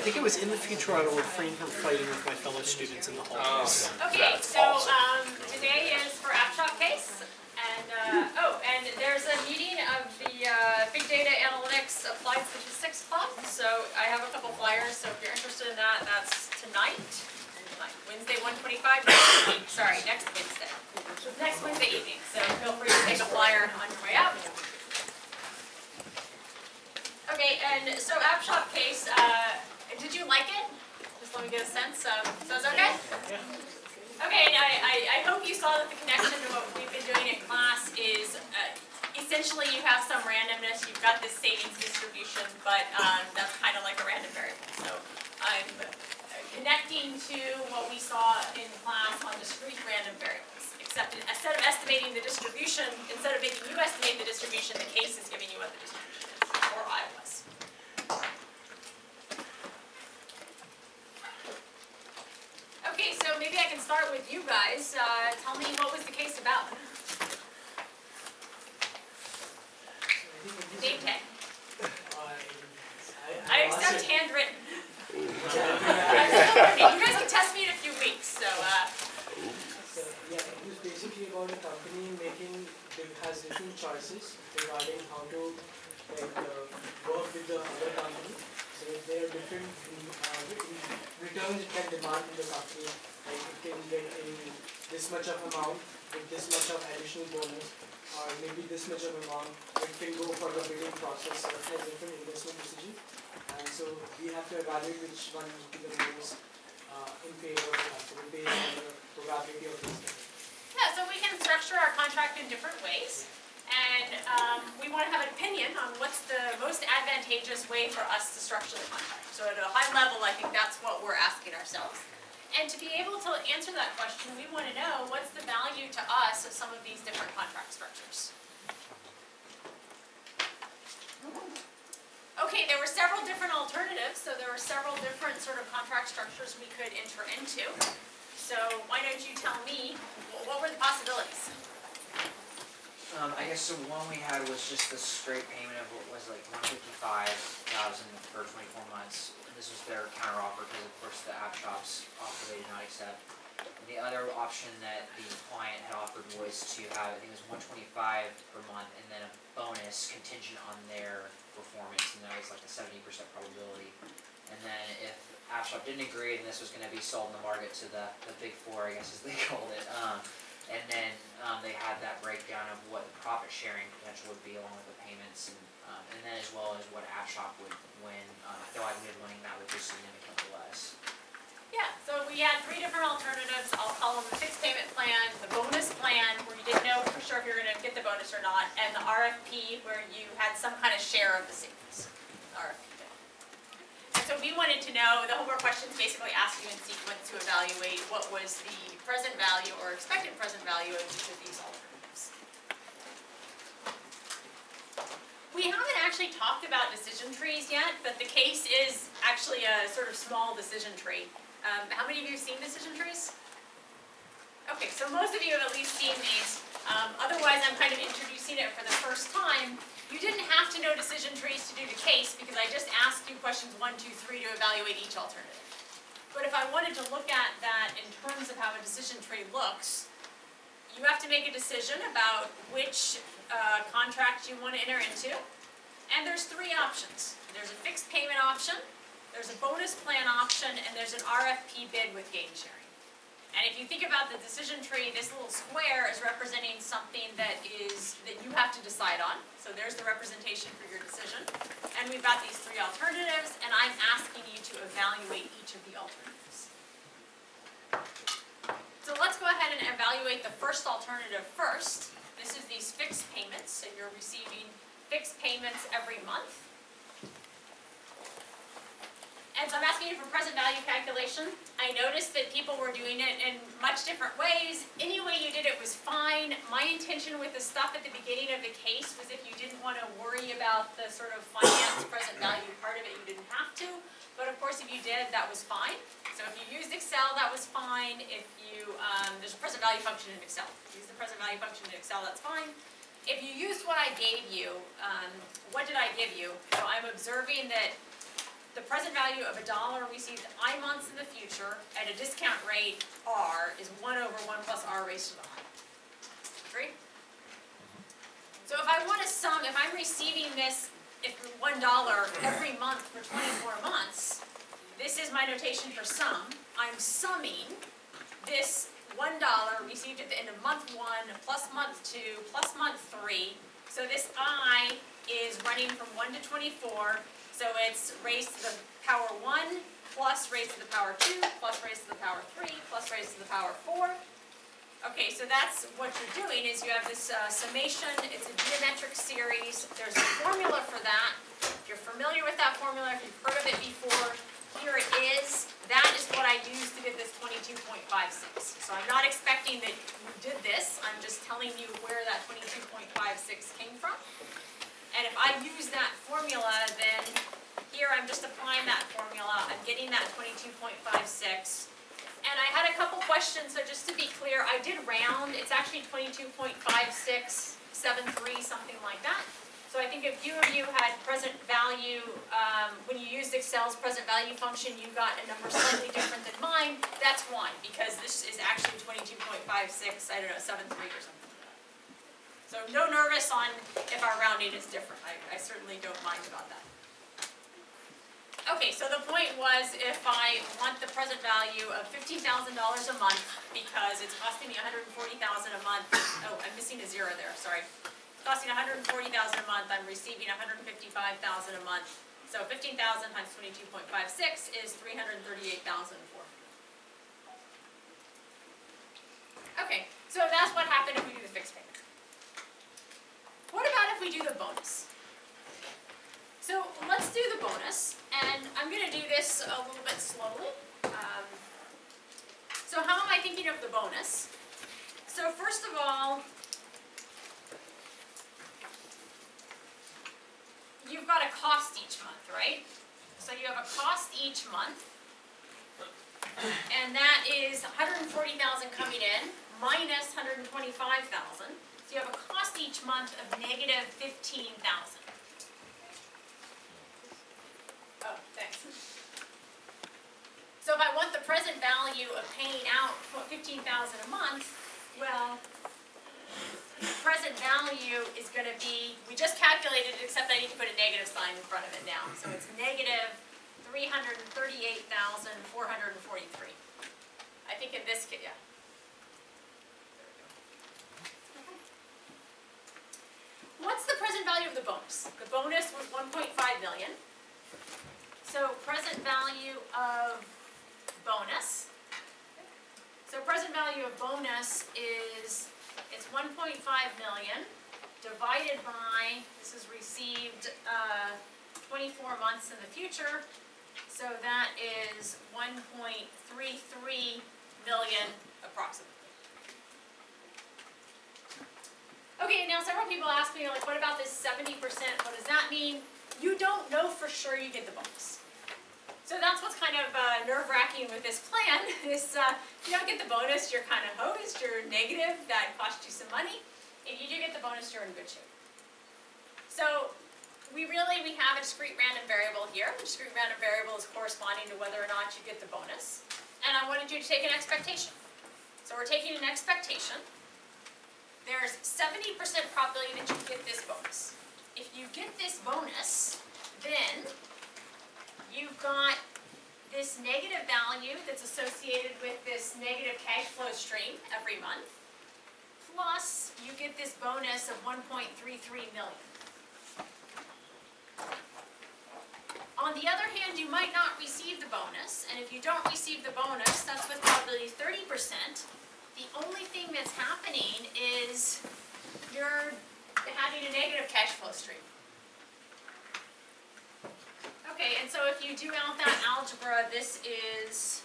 think it was in the future I will refrain from fighting with my fellow students in the halls. Okay, so today is for AppShop case, and and there's a meeting of the Big Data Analytics Applied Statistics Club. So I have a couple flyers. So if you're interested in that, that's tonight, Wednesday 1:25. Sorry, next Wednesday. Next Wednesday evening. So feel free to take a flyer on your way out. Okay, and so AppShop case, did you like it? Just let me get a sense. So it's okay? Okay, and I hope you saw that the connection to what we've been doing in class is essentially you have some randomness. You've got this savings distribution, but that's kind of like a random variable. So I'm connecting to what we saw in class on discrete random variables. Except instead of estimating the distribution, instead of making you estimate the distribution, the case is giving you what the distribution is. Or I was. Okay, so maybe I can start with you guys. Tell me, what was the case about? Name tag. I accept handwritten. You guys can test me in a few weeks. So yeah, it was basically about a company has different choices regarding how to work with the other company. So if there are different returns it can demand from the company, like it can get in this much of amount with this much of additional bonus, or maybe this much of amount, it can go for the bidding process. So it has different investment decisions, and so we have to evaluate which one would be the most in favor of the company based on the probability of this. yeah, so we can structure our contract in different ways. And we want to have an opinion on what's the most advantageous way for us to structure the contract. So at a high level, I think that's what we're asking ourselves. And to be able to answer that question, we want to know what's the value to us of some of these different contract structures. Okay, there were several different alternatives. So there were several different sort of contract structures we could enter into. So why don't you tell me, what were the possibilities? I guess so. One we had was just the straight payment of what was like $155,000 for 24 months. And this was their counteroffer because, of course, the app shops offer they did not accept. And the other option that the client had offered was to have, I think it was $125 per month, and then a bonus contingent on their performance, and that was like a 70% probability. And then if AppShop didn't agree, and this was going to be sold in the market to the big four, I guess as they called it. And then they had that breakdown of what the profit sharing potential would be along with the payments, and then as well as what AppShop would win. I feel like we had winning that would be significantly less. Yeah, so we had three different alternatives. I'll call them the fixed payment plan, the bonus plan, where you didn't know for sure if you were going to get the bonus or not, and the RFP, where you had some kind of share of the savings. RFP. And so we wanted to know, the homework questions basically ask you in sequence to evaluate what was the present value or expected present value of each of these alternatives. We haven't actually talked about decision trees yet, but the case is actually a sort of small decision tree. How many of you have seen decision trees? Okay, so most of you have at least seen these. Otherwise, I'm kind of introducing it for the first time. You didn't have to know decision trees to do the case because I just asked you questions 1, 2, 3 to evaluate each alternative. But if I wanted to look at that in terms of how a decision tree looks, you have to make a decision about which contract you want to enter into. And there's three options. There's a fixed payment option, there's a bonus plan option, and there's an RFP bid with gain sharing. And if you think about the decision tree, this little square is representing something that you have to decide on. So there's the representation for your decision. And we've got these three alternatives, and I'm asking you to evaluate each of the alternatives. So let's go ahead and evaluate the first alternative first. This is these fixed payments, so you're receiving fixed payments every month. And so I'm asking you for present value calculation. I noticed that people were doing it in much different ways. Any way you did it was fine. My intention with the stuff at the beginning of the case was if you didn't want to worry about the sort of finance present value part of it, you didn't have to. But of course, if you did, that was fine. So if you used Excel, that was fine. If you, there's a present value function in Excel. If you use the present value function in Excel, that's fine. If you used what I gave you, what did I give you? So I'm observing that the present value of $1 received I months in the future at a discount rate R is 1 over 1 plus R raised to the I. Agree? So if I want to sum, if I'm receiving this $1 every month for 24 months, this is my notation for sum. I'm summing this $1 received at the end of month 1 plus month 2 plus month 3. So this I is running from 1 to 24. So it's raised to the power 1 plus raised to the power 2 plus raised to the power 3 plus raised to the power 4. Okay, so that's what you're doing is you have this summation. It's a geometric series. There's a formula for that. If you're familiar with that formula, if you've heard of it before, here it is. That is what I used to get this 22.56. So I'm not expecting that you did this. I'm just telling you where that 22.56 came from. And if I use that formula, then here I'm just applying that formula. I'm getting that 22.56. And I had a couple questions, so just to be clear, I did round. It's actually 22.5673, something like that. So I think a few of you had present value, when you used Excel's present value function, you got a number slightly different than mine. That's why, because this is actually 22.56, I don't know, 73 or something like that. So no nervous on if our rounding is different. I certainly don't mind about that. Okay, so the point was if I want the present value of $15,000 a month because it's costing me $140,000 a month. Oh, I'm missing a zero there, sorry. It's costing $140,000 a month, I'm receiving $155,000 a month. So 15,000 times 22.56 is $338,004. Okay, so that's what happened if we do the fixed payment. What about if we do the bonus? So let's do the bonus, and I'm going to do this a little bit slowly. So how am I thinking of the bonus? So first of all, you've got a cost each month, right? So you have a cost each month, and that is $140,000 coming in minus $125,000. So you have a cost each month of negative $15,000. Oh, thanks. So if I want the present value of paying out $15,000 a month, well, the present value is going to be, we just calculated it, except I need to put a negative sign in front of it now. So it's negative $338,443. I think in this case, yeah. What's the present value of the bonus? The bonus was $1.5 million. So present value of bonus. So present value of bonus is, it's 1.5 million divided by, this is received 24 months in the future. So that is 1.33 million approximately. Okay, now several people ask me, like, what about this 70%? What does that mean? You don't know for sure you get the bonus. So that's what's kind of nerve-wracking with this plan, is if you don't get the bonus, you're kind of hosed, you're negative, that cost you some money. If you do get the bonus, you're in good shape. So we have a discrete random variable here. The discrete random variable is corresponding to whether or not you get the bonus. And I wanted you to take an expectation. So we're taking an expectation. There's 70% probability that you get this bonus. If you get this bonus, then you've got this negative value that's associated with this negative cash flow stream every month, plus you get this bonus of 1.33 million. On the other hand, you might not receive the bonus, and if you don't receive the bonus, that's with probability 30%. The only thing that's happening is you're having a negative cash flow stream. Okay, and so if you do out that algebra, this is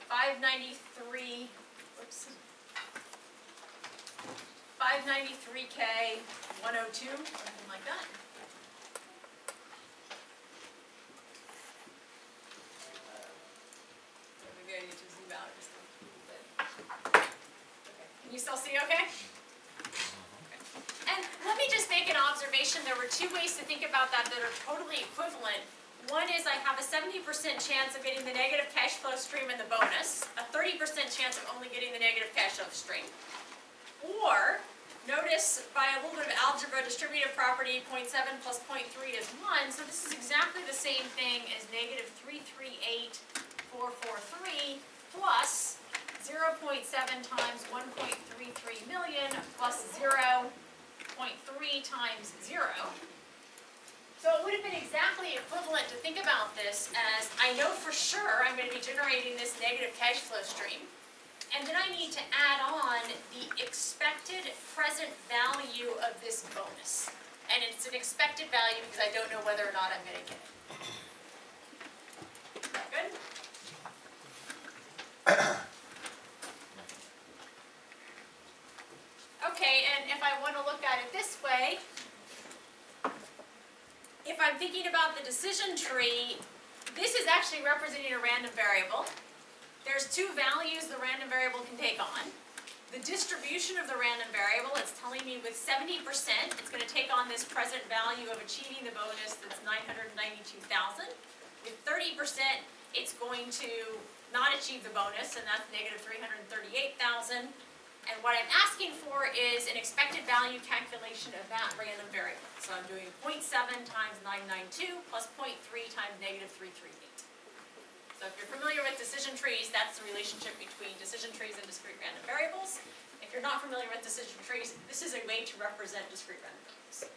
593, whoops, 593K 102, something like that. Maybe I need to zoom out just a little bit. Okay, can you still see okay? And let me just make an observation. There were two ways to think about that that are totally equivalent. One is I have a 70% chance of getting the negative cash flow stream and the bonus, a 30% chance of only getting the negative cash flow stream. Or, notice by a little bit of algebra, distributive property, 0.7 plus 0.3 is 1, so this is exactly the same thing as negative 338,443 plus 0.7 times 1.33 million plus 0.3 times 0. So it would have been exactly equivalent to think about this as, I know for sure I'm going to be generating this negative cash flow stream, and then I need to add on the expected present value of this bonus. And it's an expected value because I don't know whether or not I'm going to get it. Is that good? Okay, and if I want to look at it this way, if I'm thinking about the decision tree, this is actually representing a random variable. There's two values the random variable can take on. The distribution of the random variable, it's telling me with 70%, it's going to take on this present value of achieving the bonus that's 992,000. With 30%, it's going to not achieve the bonus, and that's negative 338,000. And what I'm asking for is an expected value calculation of that random variable. So I'm doing 0.7 times 992 plus 0.3 times negative 338. So if you're familiar with decision trees, that's the relationship between decision trees and discrete random variables. If you're not familiar with decision trees, this is a way to represent discrete random variables.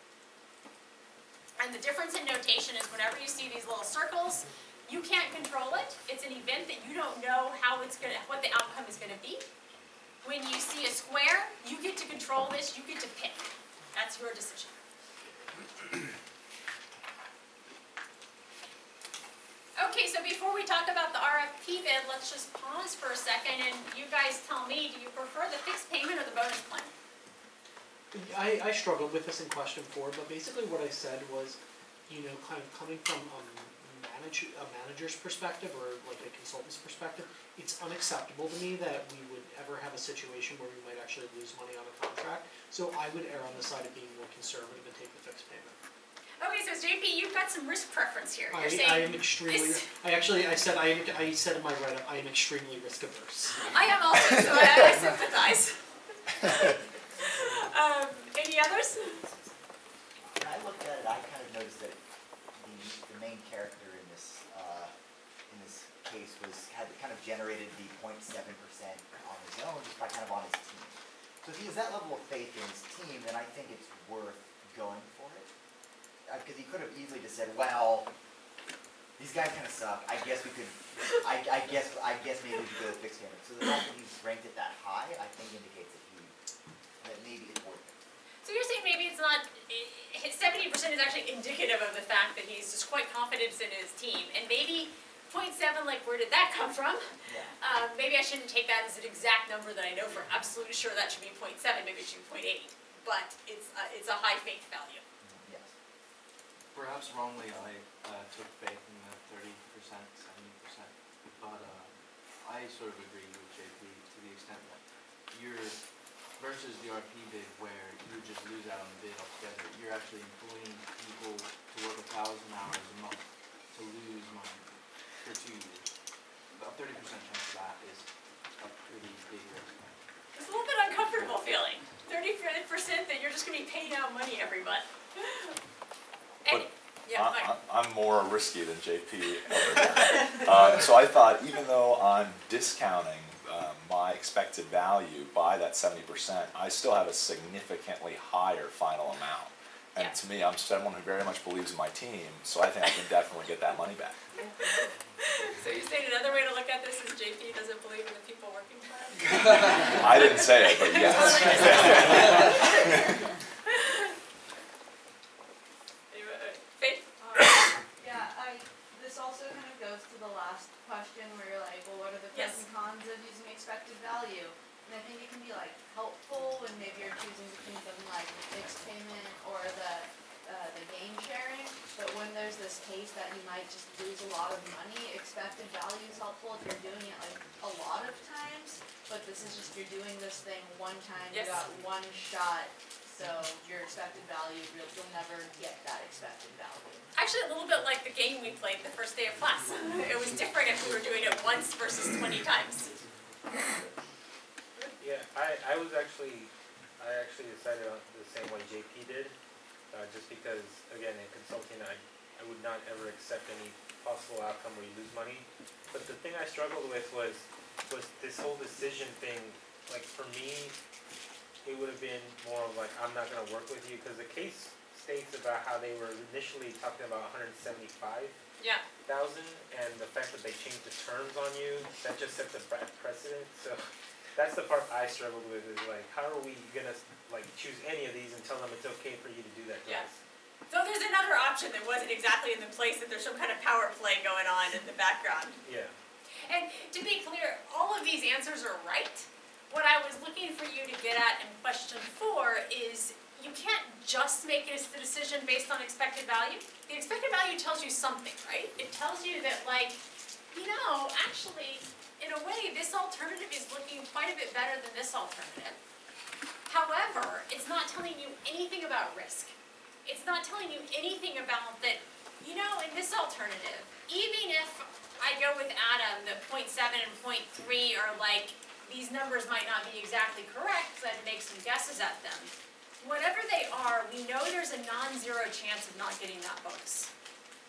And the difference in notation is whenever you see these little circles, you can't control it. It's an event that you don't know how it's gonna, what the outcome is going to be. When you see a square, you get to control this, you get to pick. That's your decision. Okay, so before we talk about the RFP bid, let's just pause for a second and you guys tell me, do you prefer the fixed payment or the bonus plan? I struggled with this in question 4, but basically what I said was, you know, kind of coming from a manager's perspective or like a consultant's perspective, it's unacceptable to me that we would ever have a situation where we might actually lose money on a contract. So I would err on the side of being more conservative and take the fixed payment. Okay, so JP, you've got some risk preference here. You're saying I am extremely. I said in my write-up, I am extremely risk averse. I am also, so I sympathize. Any others? When I looked at it, I kind of noticed that the main character in this case had kind of generated the 0.7% on his own, just by kind of on his team. So if he has that level of faith in his team, then I think it's worth going for it. Because he could have easily just said, well, these guys kind of suck. I guess we could. I guess maybe we could go with fixed payment. So the fact that he's ranked it that high, I think indicates that maybe it's worth it. So you're saying maybe it's not, his 70% is actually indicative of the fact that he's just quite confident in his team. And maybe 0.7, like where did that come from? Yeah. Maybe I shouldn't take that as an exact number that I know for absolutely sure that should be 0.7, maybe it should be 0.8. But it's a high faith value. Yes. Perhaps wrongly I took faith in the 30%, 70%, but I sort of agree with JP to the extent that you're, versus the RP bid where you just lose out on the bid altogether, you're actually employing people to work 1,000 hours a month to lose money for 2 years. A 30% chance of that is a pretty big risk. It's a little bit uncomfortable feeling. 30% that you're just going to be paying out money every month. And, yeah, I'm more risky than JP over here. So I thought, even though I'm discounting my expected value by that 70%, I still have a significantly higher final amount. And to me, I'm someone who very much believes in my team, so I think I can definitely get that money back. So you're saying another way to look at this is JP doesn't believe in the people working for him? I didn't say it, but yes. Faith? This also kind of goes to the last question where you're like, well, what are the pros and cons of using expected value? And I think it can be like helpful when maybe you're choosing between something like the fixed payment or the gain sharing. But when there's this case that you might just lose a lot of money, expected value is helpful if you're doing it like a lot of times. But this is just, you're doing this thing one time, you got one shot. so your expected value, you'll never get that expected value. Actually, a little bit like the game we played the first day of class. It was different if we were doing it once versus 20 times. Yeah, I actually decided on the same way JP did, just because, again, in consulting, I would not ever accept any possible outcome where you lose money. But the thing I struggled with was this whole decision thing. Like, for me, it would have been more of like, I'm not gonna work with you, because the case states about how they were initially talking about 175,000, Yeah. and the fact that they changed the terms on you, that just set the precedent. So that's the part I struggled with, is like, how are we gonna like choose any of these and tell them it's okay for you to do that to Yeah. us? So there's another option that wasn't exactly in the place, that there's some kind of power play going on in the background. Yeah. And to be clear, all of these answers are right. What I was looking for you to get at in question 4 is, you can't just make a decision based on expected value. The expected value tells you something, right? It tells you that, like, you know, actually, in a way, this alternative is looking quite a bit better than this alternative. However, it's not telling you anything about risk. It's not telling you anything about that, you know, in this alternative, even if I go with Adam, that 0.7 and 0.3 are like, these numbers might not be exactly correct, because I'd make some guesses at them. Whatever they are, we know there's a non-zero chance of not getting that bonus.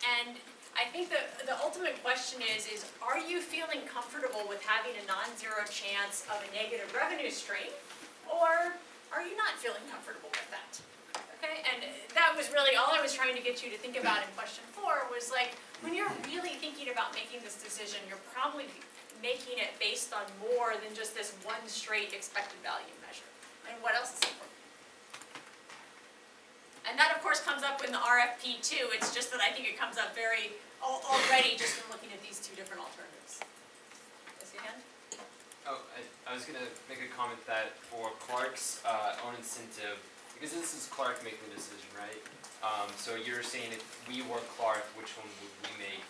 And I think the ultimate question is are you feeling comfortable with having a non-zero chance of a negative revenue stream, or are you not feeling comfortable with that? Okay, and that was really all I was trying to get you to think about in question 4, was like, when you're really thinking about making this decision, you're probably making it based on more than just this one straight expected value measure. And what else is important? And that, of course, comes up in the RFP too. It's just that I think it comes up very already just from looking at these 2 different alternatives. Yes, again? Oh, I was going to make a comment that for Clark's own incentive, because this is Clark making the decision, right? So you're saying if we were Clark, which one would we make?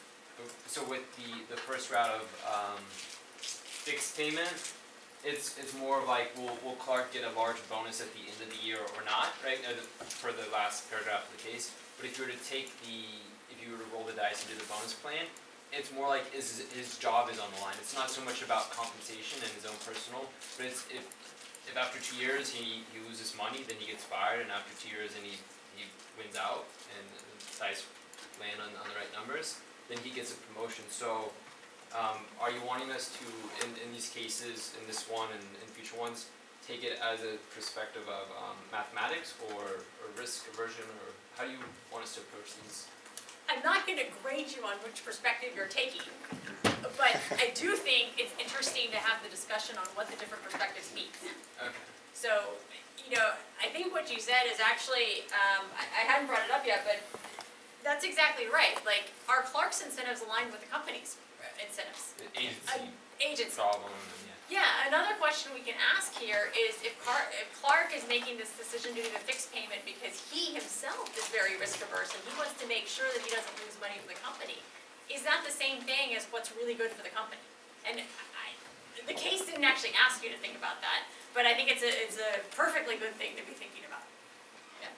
So with the first route of fixed payment, it's more of like, will Clark get a large bonus at the end of the year or not, right? For the last paragraph of the case. But if you were to if you were to roll the dice and do the bonus plan, it's more like his job is on the line. It's not so much about compensation and his own personal, but it's if after 2 years he loses money, then he gets fired, and after 2 years and he wins out and the dice land on the right numbers, then he gets a promotion. So are you wanting us to, in these cases, in this one and in future ones, take it as a perspective of mathematics or risk aversion, or how do you want us to approach these? I'm not going to grade you on which perspective you're taking, but I do think it's interesting to have the discussion on what the different perspectives mean. Okay. So, you know, I think what you said is actually, I hadn't brought it up yet, but that's exactly right. Like, are Clark's incentives aligned with the company's incentives? The agency Agency. problem, and Yeah, another question we can ask here is if Clark is making this decision to do the fixed payment because he himself is very risk averse and he wants to make sure that he doesn't lose money for the company, is that the same thing as what's really good for the company? And the case didn't actually ask you to think about that, but I think it's a perfectly good thing to be thinking about. Yeah.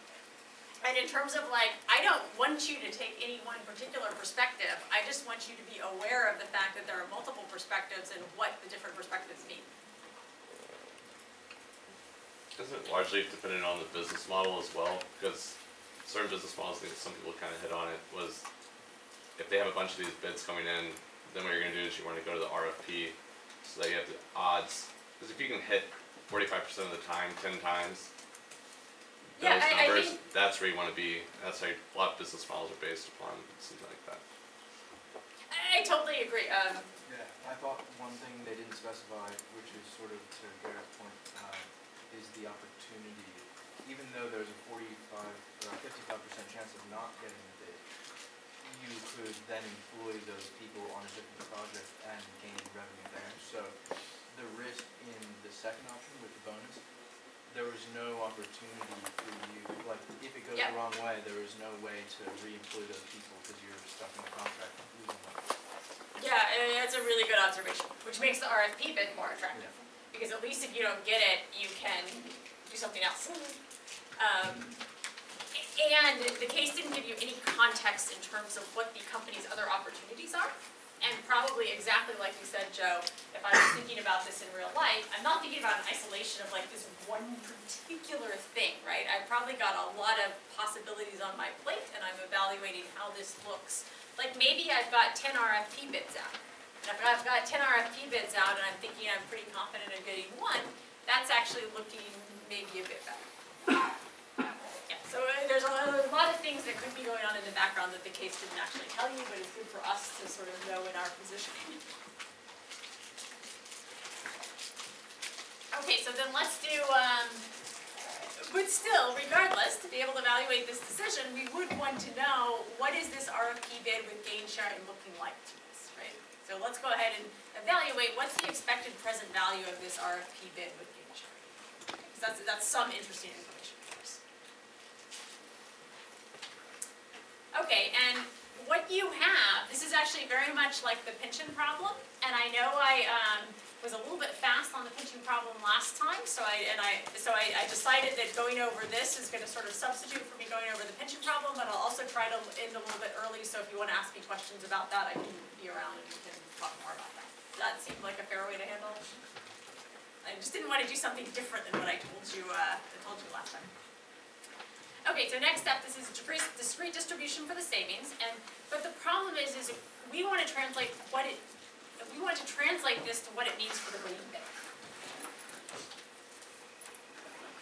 And in terms of like, I don't want you to take any one particular perspective, I just want you to be aware of the fact that there are multiple perspectives and what the different perspectives mean. Isn't it largely dependent on the business model as well? Because certain business models, I think some people kind of hit on it, was if they have a bunch of these bids coming in, then what you're going to do is you want to go to the RFP so that you have the odds. Because if you can hit 45% of the time, 10 times, those numbers, that's where you want to be. That's how a lot of business models are based upon, something like that. I totally agree. Yeah, I thought one thing they didn't specify, which is sort of to Garrett's point, is the opportunity. Even though there's a 55% chance of not getting the bid, you could then employ those people on a different project and gain revenue there. So the risk in the second option with the bonus, there was no opportunity for you, like if it goes the wrong way, there is no way to re-employ those people because you're stuck in a contract losing money. Yeah, that's a really good observation, which makes the RFP bid more attractive. Because at least if you don't get it, you can do something else. And the case didn't give you any context in terms of what the company's other opportunities are. And probably exactly like you said, Joe, if I was thinking about this in real life, I'm not thinking about an isolation of like this one particular thing, right? I've probably got a lot of possibilities on my plate and I'm evaluating how this looks. Like maybe I've got 10 RFP bids out. And if I've got 10 RFP bids out and I'm thinking I'm pretty confident of getting one, that's actually looking maybe a bit better. Yeah, so there's a lot of things that could be going on in the background that the case didn't actually tell you, but it's good for us to sort of know in our positioning. Okay, so then let's do, but still, regardless, to be able to evaluate this decision, we would want to know what is this RFP bid with gain sharing looking like to us, right? So let's go ahead and evaluate what's the expected present value of this RFP bid with gain sharing. Because that's some interesting information for us. Okay, and what you have, this is actually very much like the pension problem, and I know I was a little bit fast on the pension problem last time, so I decided that going over this is going to sort of substitute for me going over the pension problem, but I'll also try to end a little bit early, so if you want to ask me questions about that, I can be around and we can talk more about that. Does that seem like a fair way to handle it? I just didn't want to do something different than what I told you last time. Okay, so next up, this is discrete distribution for the savings, but the problem is we want to translate this to what it means for the winning bid.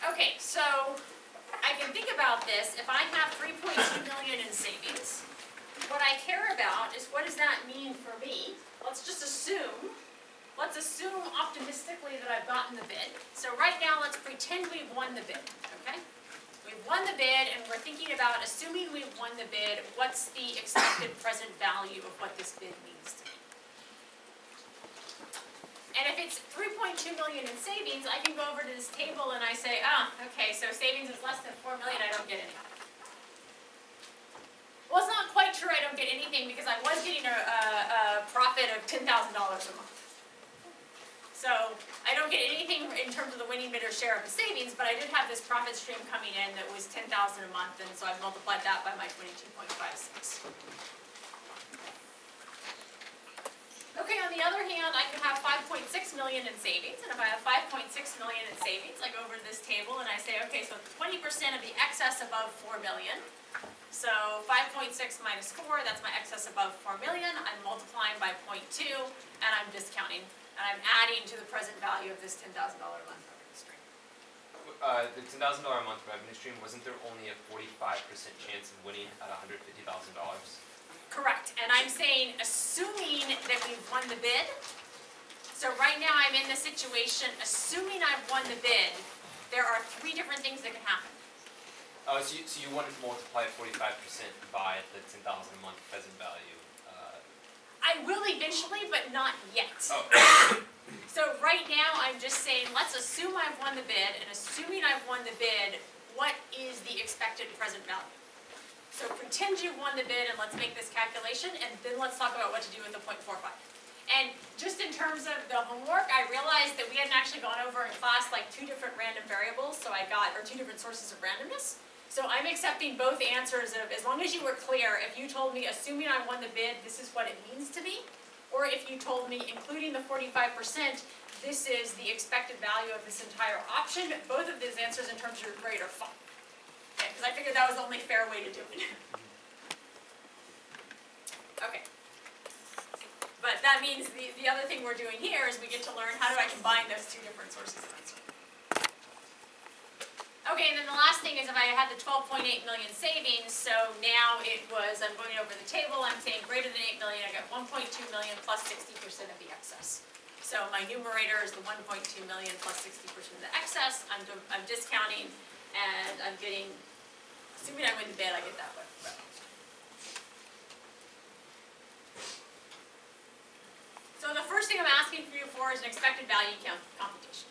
Okay, so I can think about this. If I have 3.2 million in savings, what I care about is what does that mean for me? Let's assume optimistically that I've gotten the bid. So right now, let's pretend we've won the bid, okay? We've won the bid, and we're thinking about, assuming we've won the bid, what's the expected present value of what this bid means to me? And if it's 3.2 million in savings, I can go over to this table and I say, okay, so savings is less than 4 million, I don't get anything. Well, it's not quite true I don't get anything because I was getting a profit of $10,000 a month. So I don't get anything in terms of the winning bidder's share of the savings, but I did have this profit stream coming in that was $10,000 a month, and so I multiplied that by my 22.56. Okay, on the other hand, I could have 5.6 million in savings, and if I have 5.6 million in savings, I go over to this table and I say, okay, so 20% of the excess above 4 million. So 5.6 minus 4, that's my excess above 4 million. I'm multiplying by 0.2, and I'm discounting. And I'm adding to the present value of this $10,000 a month revenue stream. The $10,000 a month revenue stream, wasn't there only a 45% chance of winning at $150,000? Correct, and I'm saying, assuming that we've won the bid, so right now I'm in the situation, assuming I've won the bid, there are 3 different things that can happen. Oh, so you want to multiply 45% by the $10,000 a month present value? I will eventually, but not yet. Oh. So right now, I'm just saying, let's assume I've won the bid, and assuming I've won the bid, what is the expected present value? So pretend you've won the bid, and let's make this calculation, and then let's talk about what to do with the 0.45. And just in terms of the homework, I realized that we hadn't actually gone over in class like 2 different random variables, or 2 different sources of randomness. So I'm accepting both answers of, as long as you were clear, if you told me, assuming I won the bid, this is what it means to me, or if you told me, including the 45%, this is the expected value of this entire option, both of those answers in terms of your grade are fine. Okay, because I figured that was the only fair way to do it. Okay. But that means the other thing we're doing here is we get to learn how do I combine those 2 different sources of answer. Okay, and then the last thing is if I had the 12.8 million savings, so now it was, I'm going over the table, I'm saying greater than 8 million, I got 1.2 million plus 60% of the excess. So my numerator is the 1.2 million plus 60% of the excess, I'm discounting, and I'm getting, assuming I win the bid, I get that way. So the first thing I'm asking you for is an expected value computation.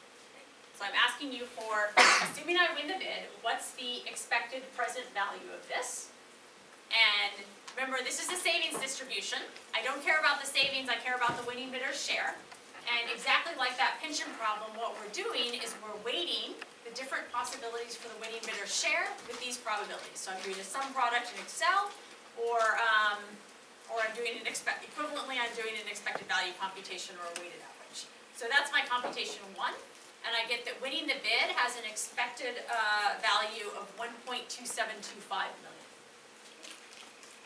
So I'm asking you for, assuming I win the bid, what's the expected present value of this? And remember, this is a savings distribution. I don't care about the savings, I care about the winning bidder's share. And exactly like that pension problem, what we're doing is we're weighting the different possibilities for the winning bidder share with these probabilities. So I'm doing a sum product in Excel, or I'm doing an equivalently, I'm doing an expected value computation or a weighted average. So that's my computation 1, and I get that winning the bid has an expected value of 1.2725 million.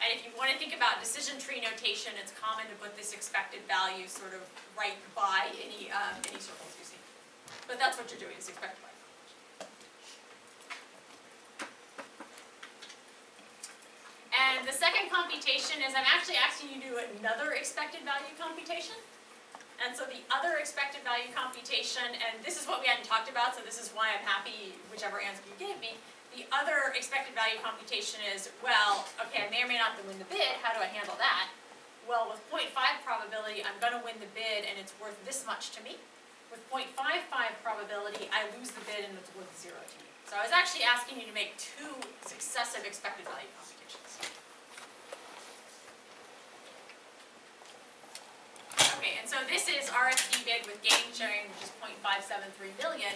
And if you want to think about decision tree notation, it's common to put this expected value sort of right by any circles you see. But that's what you're doing, is expected value. And the second computation is I'm actually asking you to do another expected value computation. And so the other expected value computation, and this is what we hadn't talked about, so this is why I'm happy whichever answer you gave me. The other expected value computation is, well, okay, I may or may not win the bid, how do I handle that? Well, with 0.5 probability, I'm going to win the bid and it's worth this much to me. With 0.55 probability, I lose the bid and it's worth 0 to me. So I was actually asking you to make 2 successive expected value computations. Okay, and so this is RFP bid with gain sharing, which is 0.573 million,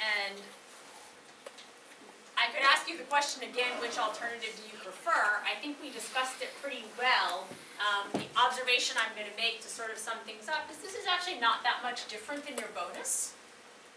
and I could ask you the question again, which alternative do you prefer? I think we discussed it pretty well. The observation I'm going to make to sort of sum things up is this is actually not that much different than your bonus.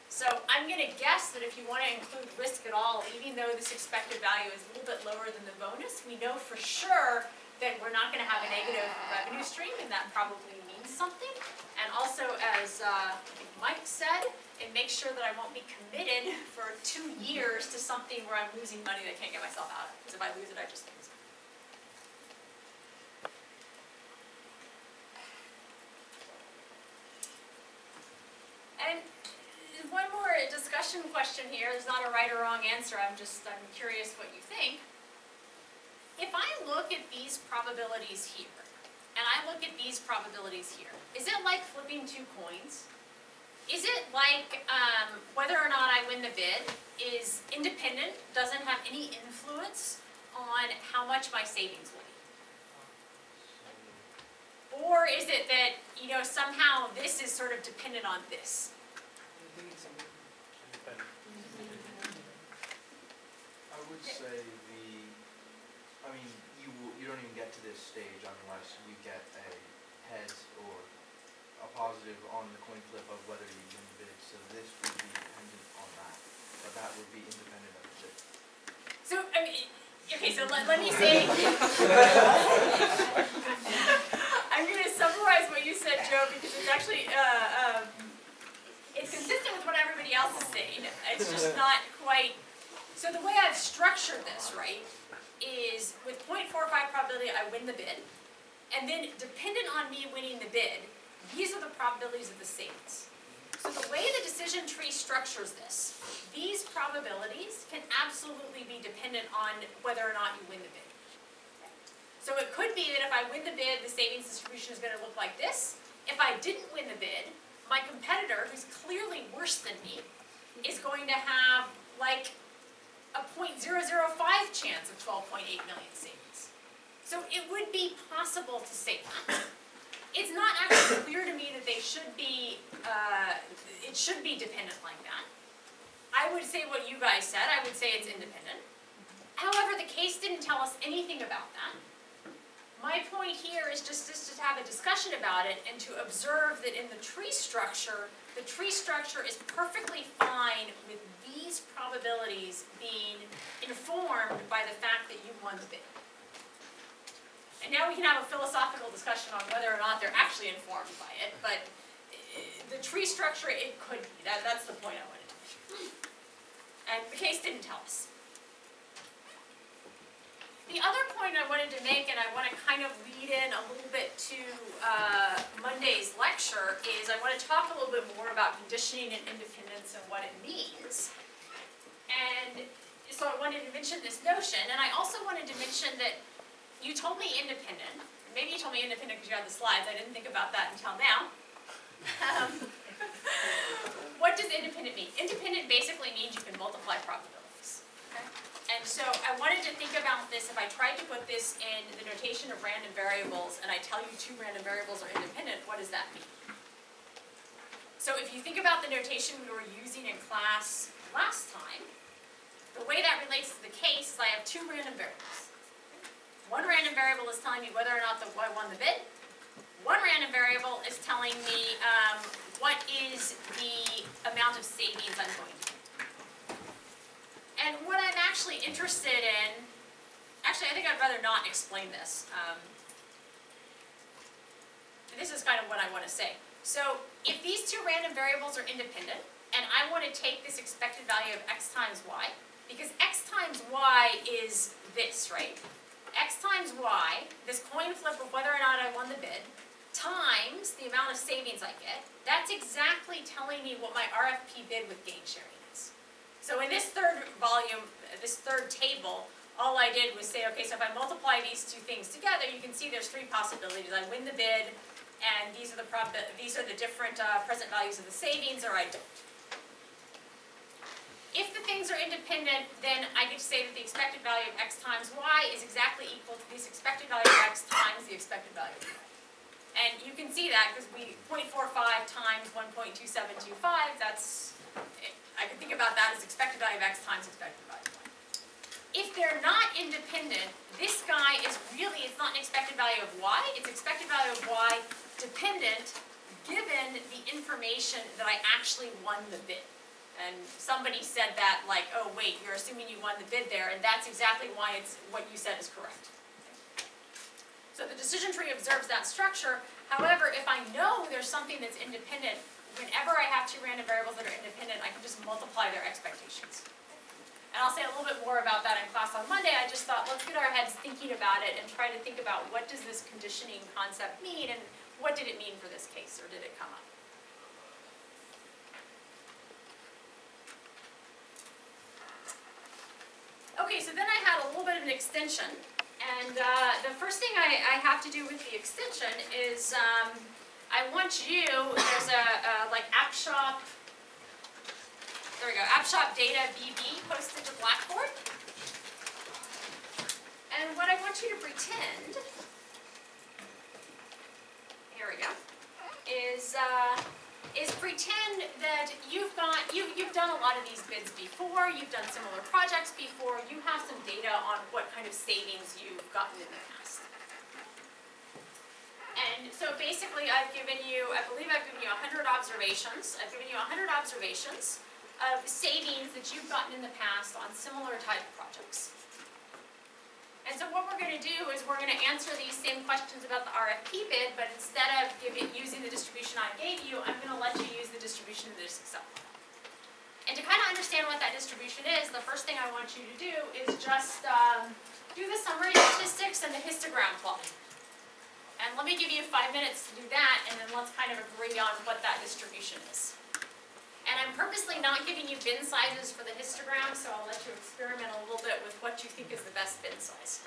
So I'm going to guess that if you want to include risk at all, even though this expected value is a little bit lower than the bonus, we know for sure that we're not going to have a negative revenue stream, and that probably means something. And also, as I think Mike said, it makes sure that I won't be committed for 2 years to something where I'm losing money that I can't get myself out of. Because if I lose it, I just lose it. And one more discussion question here. There's not a right or wrong answer. I'm curious what you think. If I look at these probabilities here, and I look at these probabilities here, is it like flipping 2 coins? Is it like whether or not I win the bid is independent, doesn't have any influence on how much my savings will be? Or is it that, somehow this is sort of dependent on this? I would say you don't even get to this stage unless you get a heads or a positive on the coin flip of whether you win the bid. So this would be dependent on that, but that would be independent of the bid. So, okay, so let me say, I'm going to summarize what you said, Joe, because it's actually, it's consistent with what everybody else is saying. It's just not quite. So the way I've structured this, right, is with 0.45 probability I win the bid, and then dependent on me winning the bid, these are the probabilities of the savings. So the way the decision tree structures this, these probabilities can absolutely be dependent on whether or not you win the bid. So it could be that if I win the bid, the savings distribution is going to look like this. If I didn't win the bid, my competitor, who's clearly worse than me, is going to have like a 0.005 chance of 12.8 million savings. So it would be possible to save that. It's not actually clear to me that they should be, it should be dependent like that. I would say what you guys said, I would say it's independent. However, the case didn't tell us anything about that. My point here is just to have a discussion about it and to observe that in the tree structure is perfectly fine with these probabilities being informed by the fact that you won the bid. And now we can have a philosophical discussion on whether or not they're actually informed by it, but the tree structure, it could be. That's the point I wanted to make. And the case didn't tell us. The other point I wanted to make, and I want to kind of lead in a little bit to Monday's lecture, is I want to talk a little bit more about conditioning and independence and what it means. And so I wanted to mention this notion, and I also wanted to mention that you told me independent. Maybe you told me independent because you had the slides. I didn't think about that until now. What does independent mean? Independent basically means you can multiply probabilities. Okay? And so I wanted to think about this. If I tried to put this in the notation of random variables, and I tell you 2 random variables are independent, what does that mean? So if you think about the notation we were using in class last time, the way that relates to the case is I have two random variables. One random variable is telling me whether or not I won the bid. One random variable is telling me what is the amount of savings I'm going to get. And what I'm actually interested in, actually I think I'd rather not explain this. This is kind of what I want to say. So if these two random variables are independent, and I want to take this expected value of x times y, because x times y is this, right? X times y, this coin flip of whether or not I won the bid, times the amount of savings I get, that's exactly telling me what my RFP bid with gain sharing is. So in this third volume, this third table, all I did was say, okay, so if I multiply these two things together, you can see there's three possibilities. I win the bid, and these are the different present values of the savings, or I don't. If the things are independent, then I get to say that the expected value of x times y is exactly equal to this expected value of x times the expected value of y. And you can see that because 0.45 times 1.2725, that's, I can think about that as expected value of x times expected value of y. If they're not independent, this guy is really, it's not an expected value of y, it's expected value of y dependent given the information that I actually won the bid. And somebody said that like, oh wait, you're assuming you won the bid there, and that's exactly why it's what you said is correct. So the decision tree observes that structure. However, if I know there's something that's independent, whenever I have two random variables that are independent, I can just multiply their expectations. And I'll say a little bit more about that in class on Monday. I just thought, let's get our heads thinking about it and try to think about what does this conditioning concept mean, and what did it mean for this case, or did it come up? Okay, so then I had a little bit of an extension, and the first thing I have to do with the extension is I want you, there's a like app shop. There we go, app shop data BB posted to Blackboard. And what I want you to pretend, here we go, is pretend that you've done a lot of these bids before, you've done similar projects before, you have some data on what kind of savings you've gotten in the past. And so basically I believe I've given you 100 observations. I've given you 100 observations of savings that you've gotten in the past on similar type projects. And so what we're going to do is we're going to answer these same questions about the RFP bid, but instead of using the distribution I gave you, I'm going to let you use the distribution of this Excel file. And to kind of understand what that distribution is, the first thing I want you to do is just do the summary statistics and the histogram plot. And let me give you 5 minutes to do that, and then let's kind of agree on what that distribution is. And I'm purposely not giving you bin sizes for the histogram, so I'll let you experiment a little bit with what you think is the best bin size.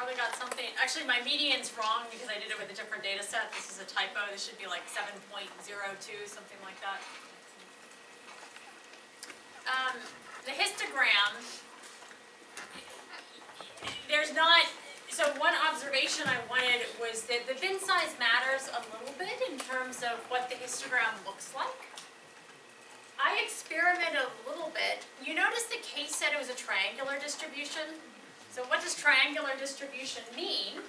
probably got something, actually my median's wrong because I did it with a different data set. This is a typo, this should be like 7.02, something like that. The histogram, there's not, so one observation I wanted was that the bin size matters a little bit in terms of what the histogram looks like. I experimented a little bit. You notice the case said it was a triangular distribution. So what does triangular distribution mean?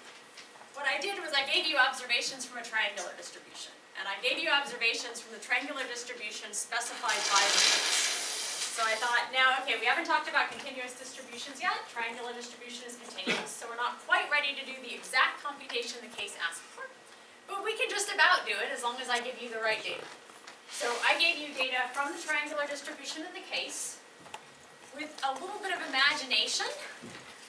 What I did was I gave you observations from a triangular distribution. And I gave you observations from the triangular distribution specified by the case. So I thought, now, okay, we haven't talked about continuous distributions yet. Triangular distribution is continuous, so we're not quite ready to do the exact computation the case asked for. But we can just about do it as long as I give you the right data. So I gave you data from the triangular distribution in the case with a little bit of imagination.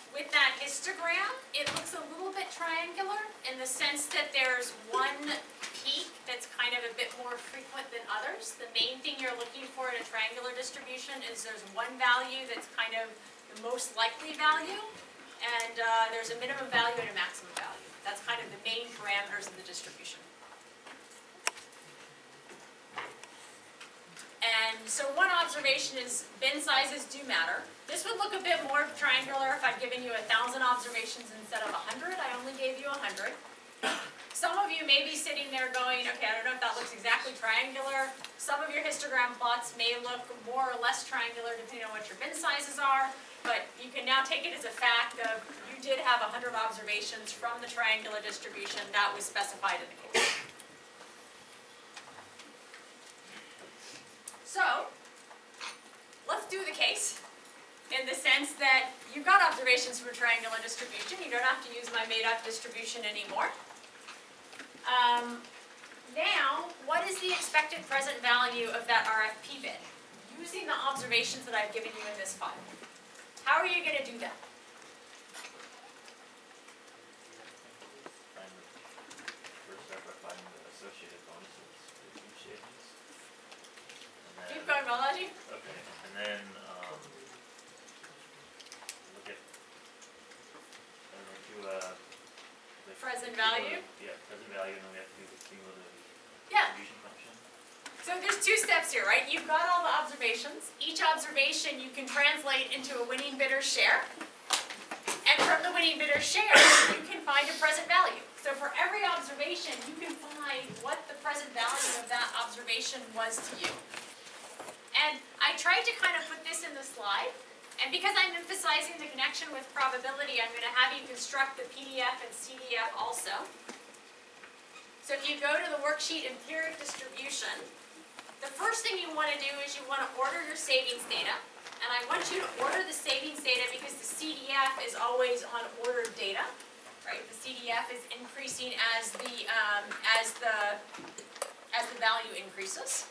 With that histogram, it looks a little bit triangular in the sense that there's one peak that's kind of a bit more frequent than others. The main thing you're looking for in a triangular distribution is there's one value that's kind of the most likely value, and there's a minimum value and a maximum value. That's kind of the main parameters of the distribution. And so one observation is bin sizes do matter. This would look a bit more triangular if I'd given you 1,000 observations instead of 100. I only gave you 100. Some of you may be sitting there going, okay, I don't know if that looks exactly triangular. Some of your histogram plots may look more or less triangular depending on what your bin sizes are. But you can now take it as a fact of you did have 100 observations from the triangular distribution that was specified in the case. So, let's do the case in the sense that you've got observations from a triangular distribution. You don't have to use my made-up distribution anymore. Now, what is the expected present value of that RFP bid using the observations that I've given you in this file? How are you going to do that? First start by finding the associated bonuses with each savings. Keep going, Balaji. Okay, and then look at do the Present value? Yeah, present value, and then we have to do the cumulative Yeah. distribution function. So there's two steps here, right? You've got all the observations. Each observation you can translate into a winning bidder's share. And from the winning bidder's share, you can find a present value. So for every observation, you can find what the present value of that observation was to you. And I tried to kind of put this in the slide. And because I'm emphasizing the connection with probability, I'm going to have you construct the PDF and CDF also. So if you go to the worksheet empiric distribution, the first thing you want to do is you want to order your savings data. And I want you to order the savings data because the CDF is always on ordered data. Right? The CDF is increasing as the value increases.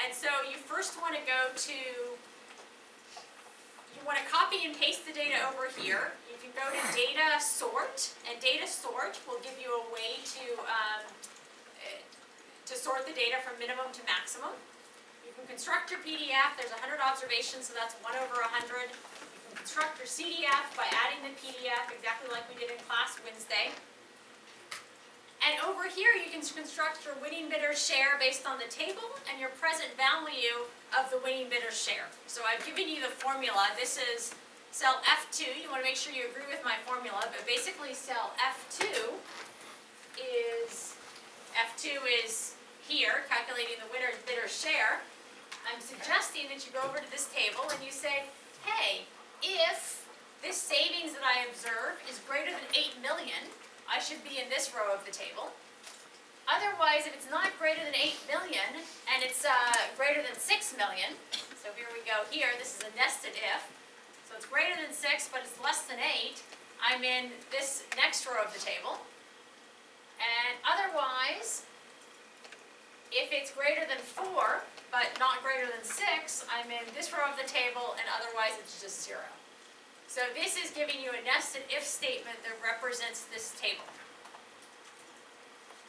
And so you first want to go to, you want to copy and paste the data over here. You can go to data sort, and data sort will give you a way to sort the data from minimum to maximum. You can construct your PDF. There's 100 observations, so that's 1 over 100. You can construct your CDF by adding the PDF, exactly like we did in class Wednesday. And over here, you can construct your winning bidder's share based on the table and your present value of the winning bidder's share. So I've given you the formula. This is cell F2. You want to make sure you agree with my formula, but basically cell F2 is here, calculating the winner's bidder's share. I'm suggesting that you go over to this table and you say, hey, if this savings that I observe is greater than 8 million, I should be in this row of the table. Otherwise, if it's not greater than 8 million and it's greater than 6 million, so here we go here, this is a nested if, so it's greater than 6 but it's less than 8, I'm in this next row of the table. And otherwise, if it's greater than 4 but not greater than 6, I'm in this row of the table, and otherwise it's just 0. So this is giving you a nested if statement that represents this table.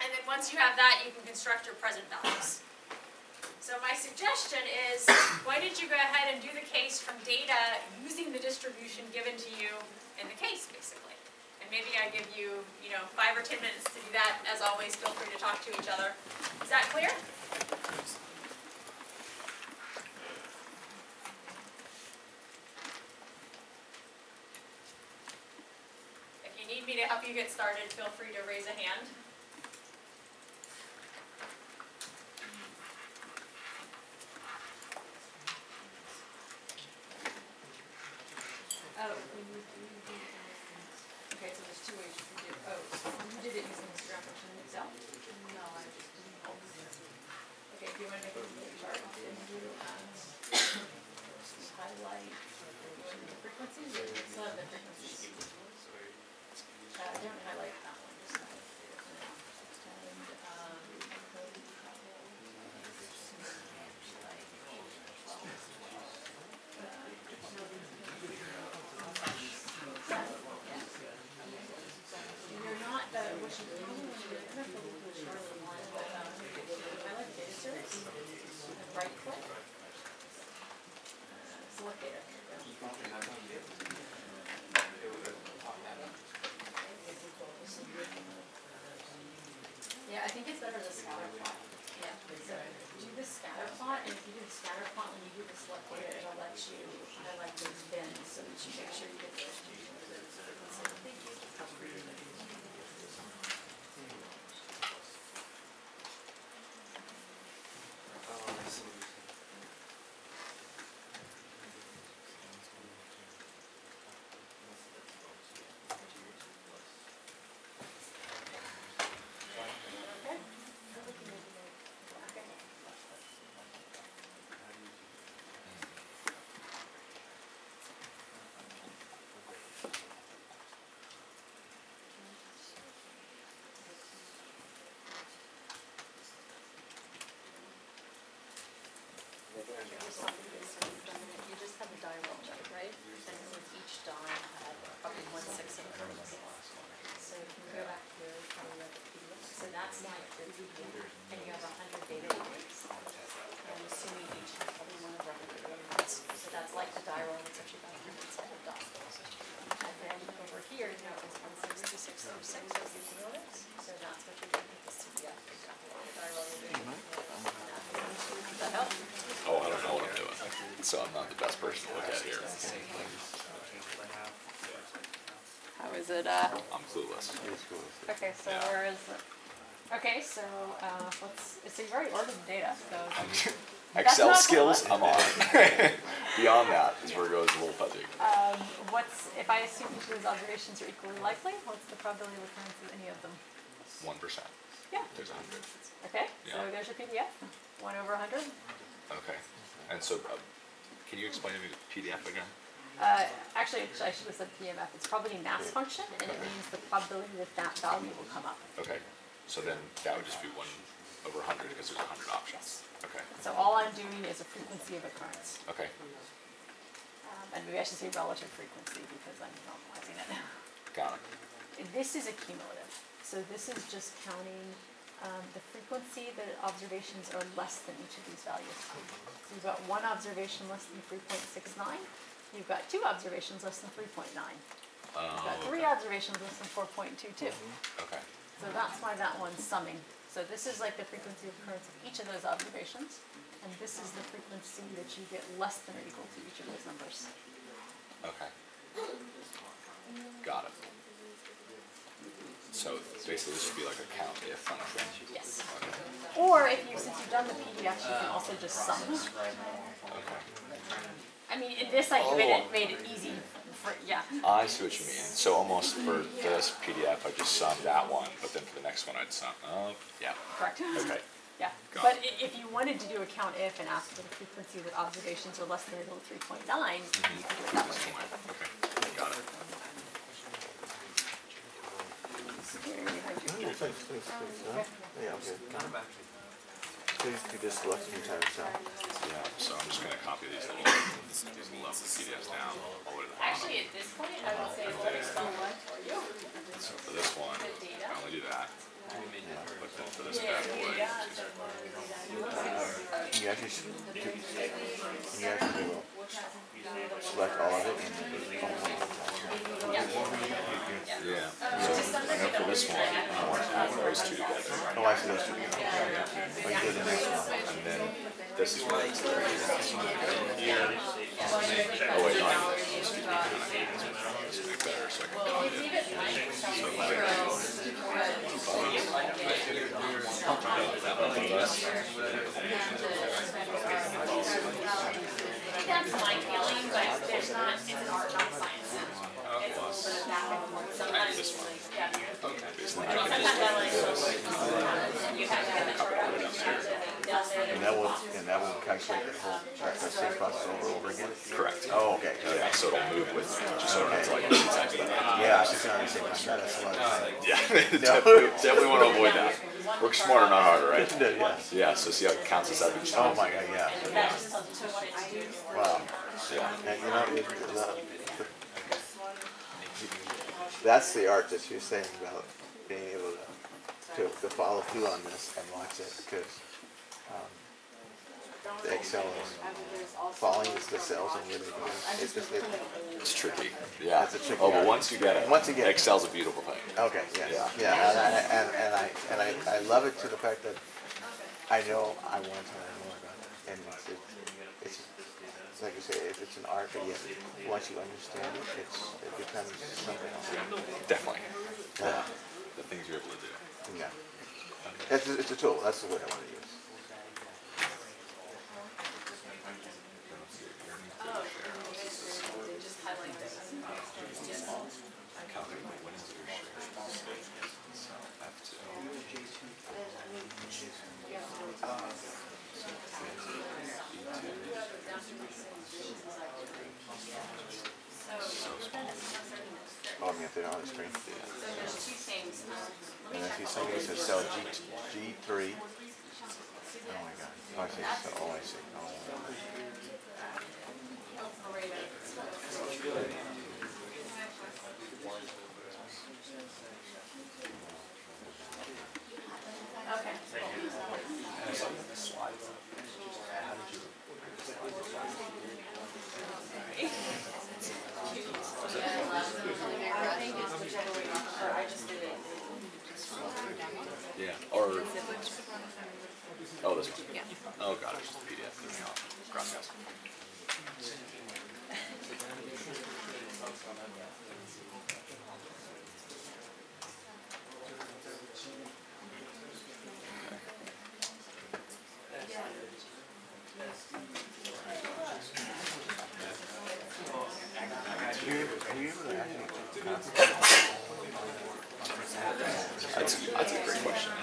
And then once you have that, you can construct your present values. So my suggestion is, why don't you go ahead and do the case from data using the distribution given to you in the case, basically. And maybe I give you, 5 or 10 minutes to do that. As always, feel free to talk to each other. Is that clear? If you need me to help you get started, feel free to raise a hand. Okay, so there's 2 ways you can do it. Oh, so you did it using Instagram function in Excel? No, I just didn't. Okay, if you want to make a new chart, then you highlight the frequencies, or just the frequencies. Don't highlight that one, just highlight it. You're not, what you do, I'm not going to do a chart one, but highlight data series, and right click. Select data. Yeah, I think it's better the scatter plot. Yeah, so do the scatter plot, and if you do the scatter plot when you do the select data, it'll let you highlight those bins so that you make sure you get those. Thank you. You just have a die roll chart, right? And since each die had probably 1/6 of curves. So if you go back here, probably like a PDF. So that's like your PDF, and you have 100 data points. I'm assuming each has probably one of record elements. So that's like the die roll, except you've got 100 separate dots. And then over here, you know, it's 16606 as the units. So that's what you're doing with the CDF. The die roll you're doing. Does that help? Oh, I don't know what I'm doing, so I'm not the best person to look at here. How is it, I'm clueless. okay, so Yeah. where is it? Okay, so, so you've already ordered the data, so. That's Excel not skills, cool. I'm on. Beyond that is where it goes a little fuzzy. If I assume each of those observations are equally likely, what's the probability of occurrence of any of them? 1%. Yeah. There's 100. Okay, so Yeah. there's your PDF, 1/100. Okay. And so, can you explain to me the PDF again? Actually, I should have said PMF, it's probability mass function, and it means the probability that that value will come up. Okay. So then that would just be 1/100 because there's 100 options. Okay. So all I'm doing is a frequency of occurrence. Okay. And maybe I should say relative frequency because I'm normalizing it. Got it. This is a cumulative. So this is just counting the frequency that observations are less than each of these values. So you've got 1 observation less than 3.69. You've got 2 observations less than 3.9. You've got 3 observations less than 4.22. Okay. So that's why that one's summing. So this is like the frequency of occurrence of each of those observations. And this is the frequency that you get less than or equal to each of those numbers. Okay. Got it. So basically this would be like a count if function. Yes. Okay. Or if you, since you've done the PDF, you can also just sum. Okay. I mean, in this I made it easy for, yeah. I see what you mean. So almost for this PDF, I just summed that one, but then for the next one, I'd sum. Oh, yeah. Correct. Okay. Yeah. Got But it. if you wanted to do a count if and ask for the frequency that observations are less than or equal to 3.9, you can do it that way. Okay. Got it. Yeah, I'm good. Please do this select a few times now. Yeah, so I'm just gonna copy these little PDFs down all the way to the bottom. Actually, at this point, I would say let me spell one for you. So for this one, The data. I only do that. But then for this Yeah, bad boy, yeah. Can you actually do select all of it and then. Yeah. So, I know for this one, I want to add those two together. Oh, I see those two. Oh, you do the next one. And then this is where it's 30,000 here. Oh wait, no, I need this to be better so I can plug it in. So like, That's my feeling, but there's not, it's an art, not a science. It's sort of back and forth. Sometimes, this one. yeah. Basically, I can just Sometimes I like this. you have to get the chart out, you have to down there. And that will calculate the whole, that same process over and over again? Correct. Oh, okay. Yeah, so it'll move with, just so it's like 2 times better. Yeah, I should not say that, that's a lot of time. Yeah, definitely want to avoid that. Work smarter, not harder, right? Yes. Yeah, so see how it counts as that each time? Oh my God, yeah. Wow. Yeah. And you know, that's the art that you're saying about being able to follow through on this and watch it, because the Excel is following the cells and really It's tricky, yeah. It's a tricky Oh, but art. once you get it, Once you get it. Excel's a beautiful thing. Okay, yes, Yeah. yeah, and I love it to the fact that I know I want to learn more about it, and it's like you say, it's an art, but yet once you understand it, it becomes something else. Definitely. Yeah. The things you're able to do. Yeah, it's a tool. That's the word I want to use. Oh, I'm going to put it on the screen. So there's two things. And I see somebody says cell G3. Oh my God. Oh, I see. Oh, I see. Oh. Okay. Yeah. Or, oh, this one. Yeah. Oh God, it's just a PDF. Threw me off. Gracias. That's a great question.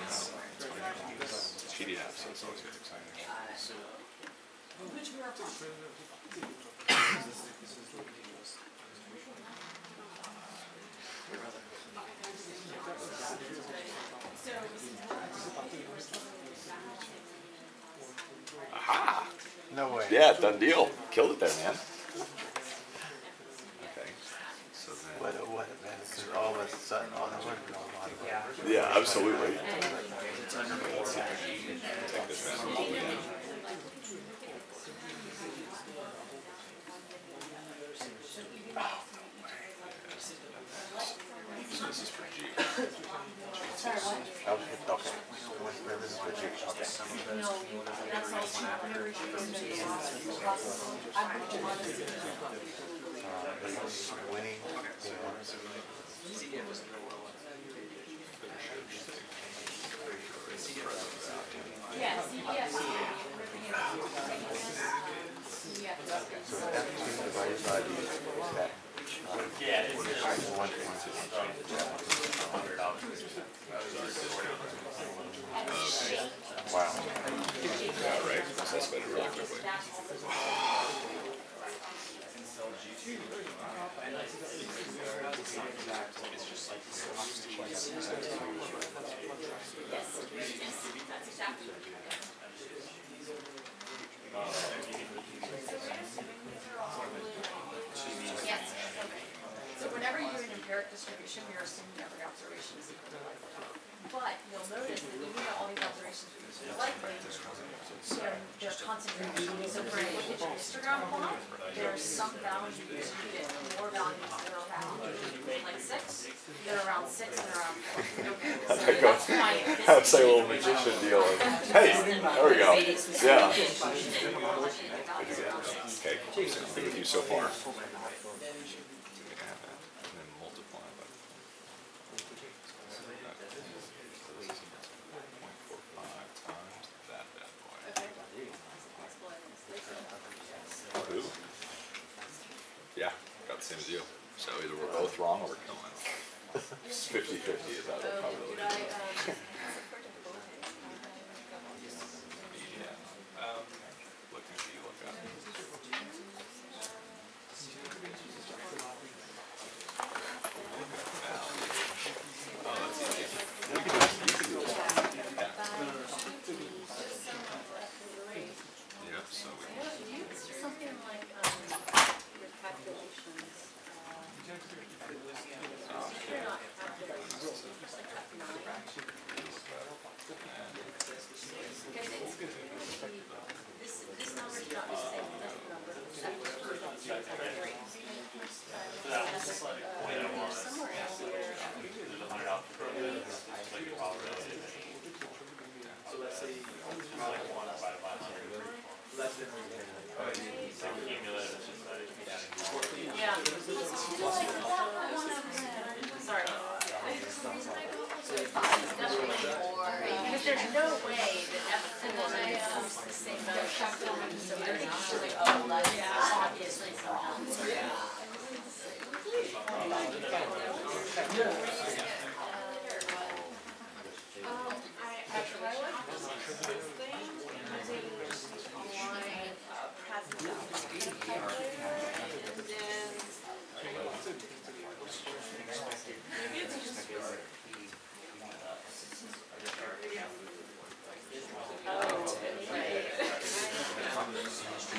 It's PDF, so it's always good exciting. Aha! No way. Yeah, done deal. Killed it there, man. Okay. So then. What a man, because all of a sudden, all the work and all the money. Yeah, absolutely. Let's see if I can take this man all the way down. So this is for G. Okay. This is for G. Okay. Winning. So F2 divided by D is that. Wow. Yeah, right. So that's better really quickly. Yes. So whenever you do an empiric distribution, you're assuming every observation is equal to likely. But you'll notice that even though all these observations are likely, they're concentration. So for a linkage histogram plot, there are some values you get more values that are around like 6, they're around 6 and around 4. So that's why this It's like a little magician deal. Hey, there we go. Yeah. Okay, cool. So I'm good with you so far. And then multiply by 0.45 times that bad boy. Who? Yeah, got the same as you. So either we're both wrong or we're killing. It's 50-50 is that the probability. Looking at you, look up. Oh, that's easy. You can do this. Yep, so we something like your calculations. You're not calculating. This number's not the same as this number. Somewhere else where. So let's say you probably want to buy 500, less than cumulative, Yeah. Sorry. Because there's no way that F4 is the same value as F1, so there's actually, oh, that's obviously somehow. I tried this thing using online present value calculator, and then maybe it's just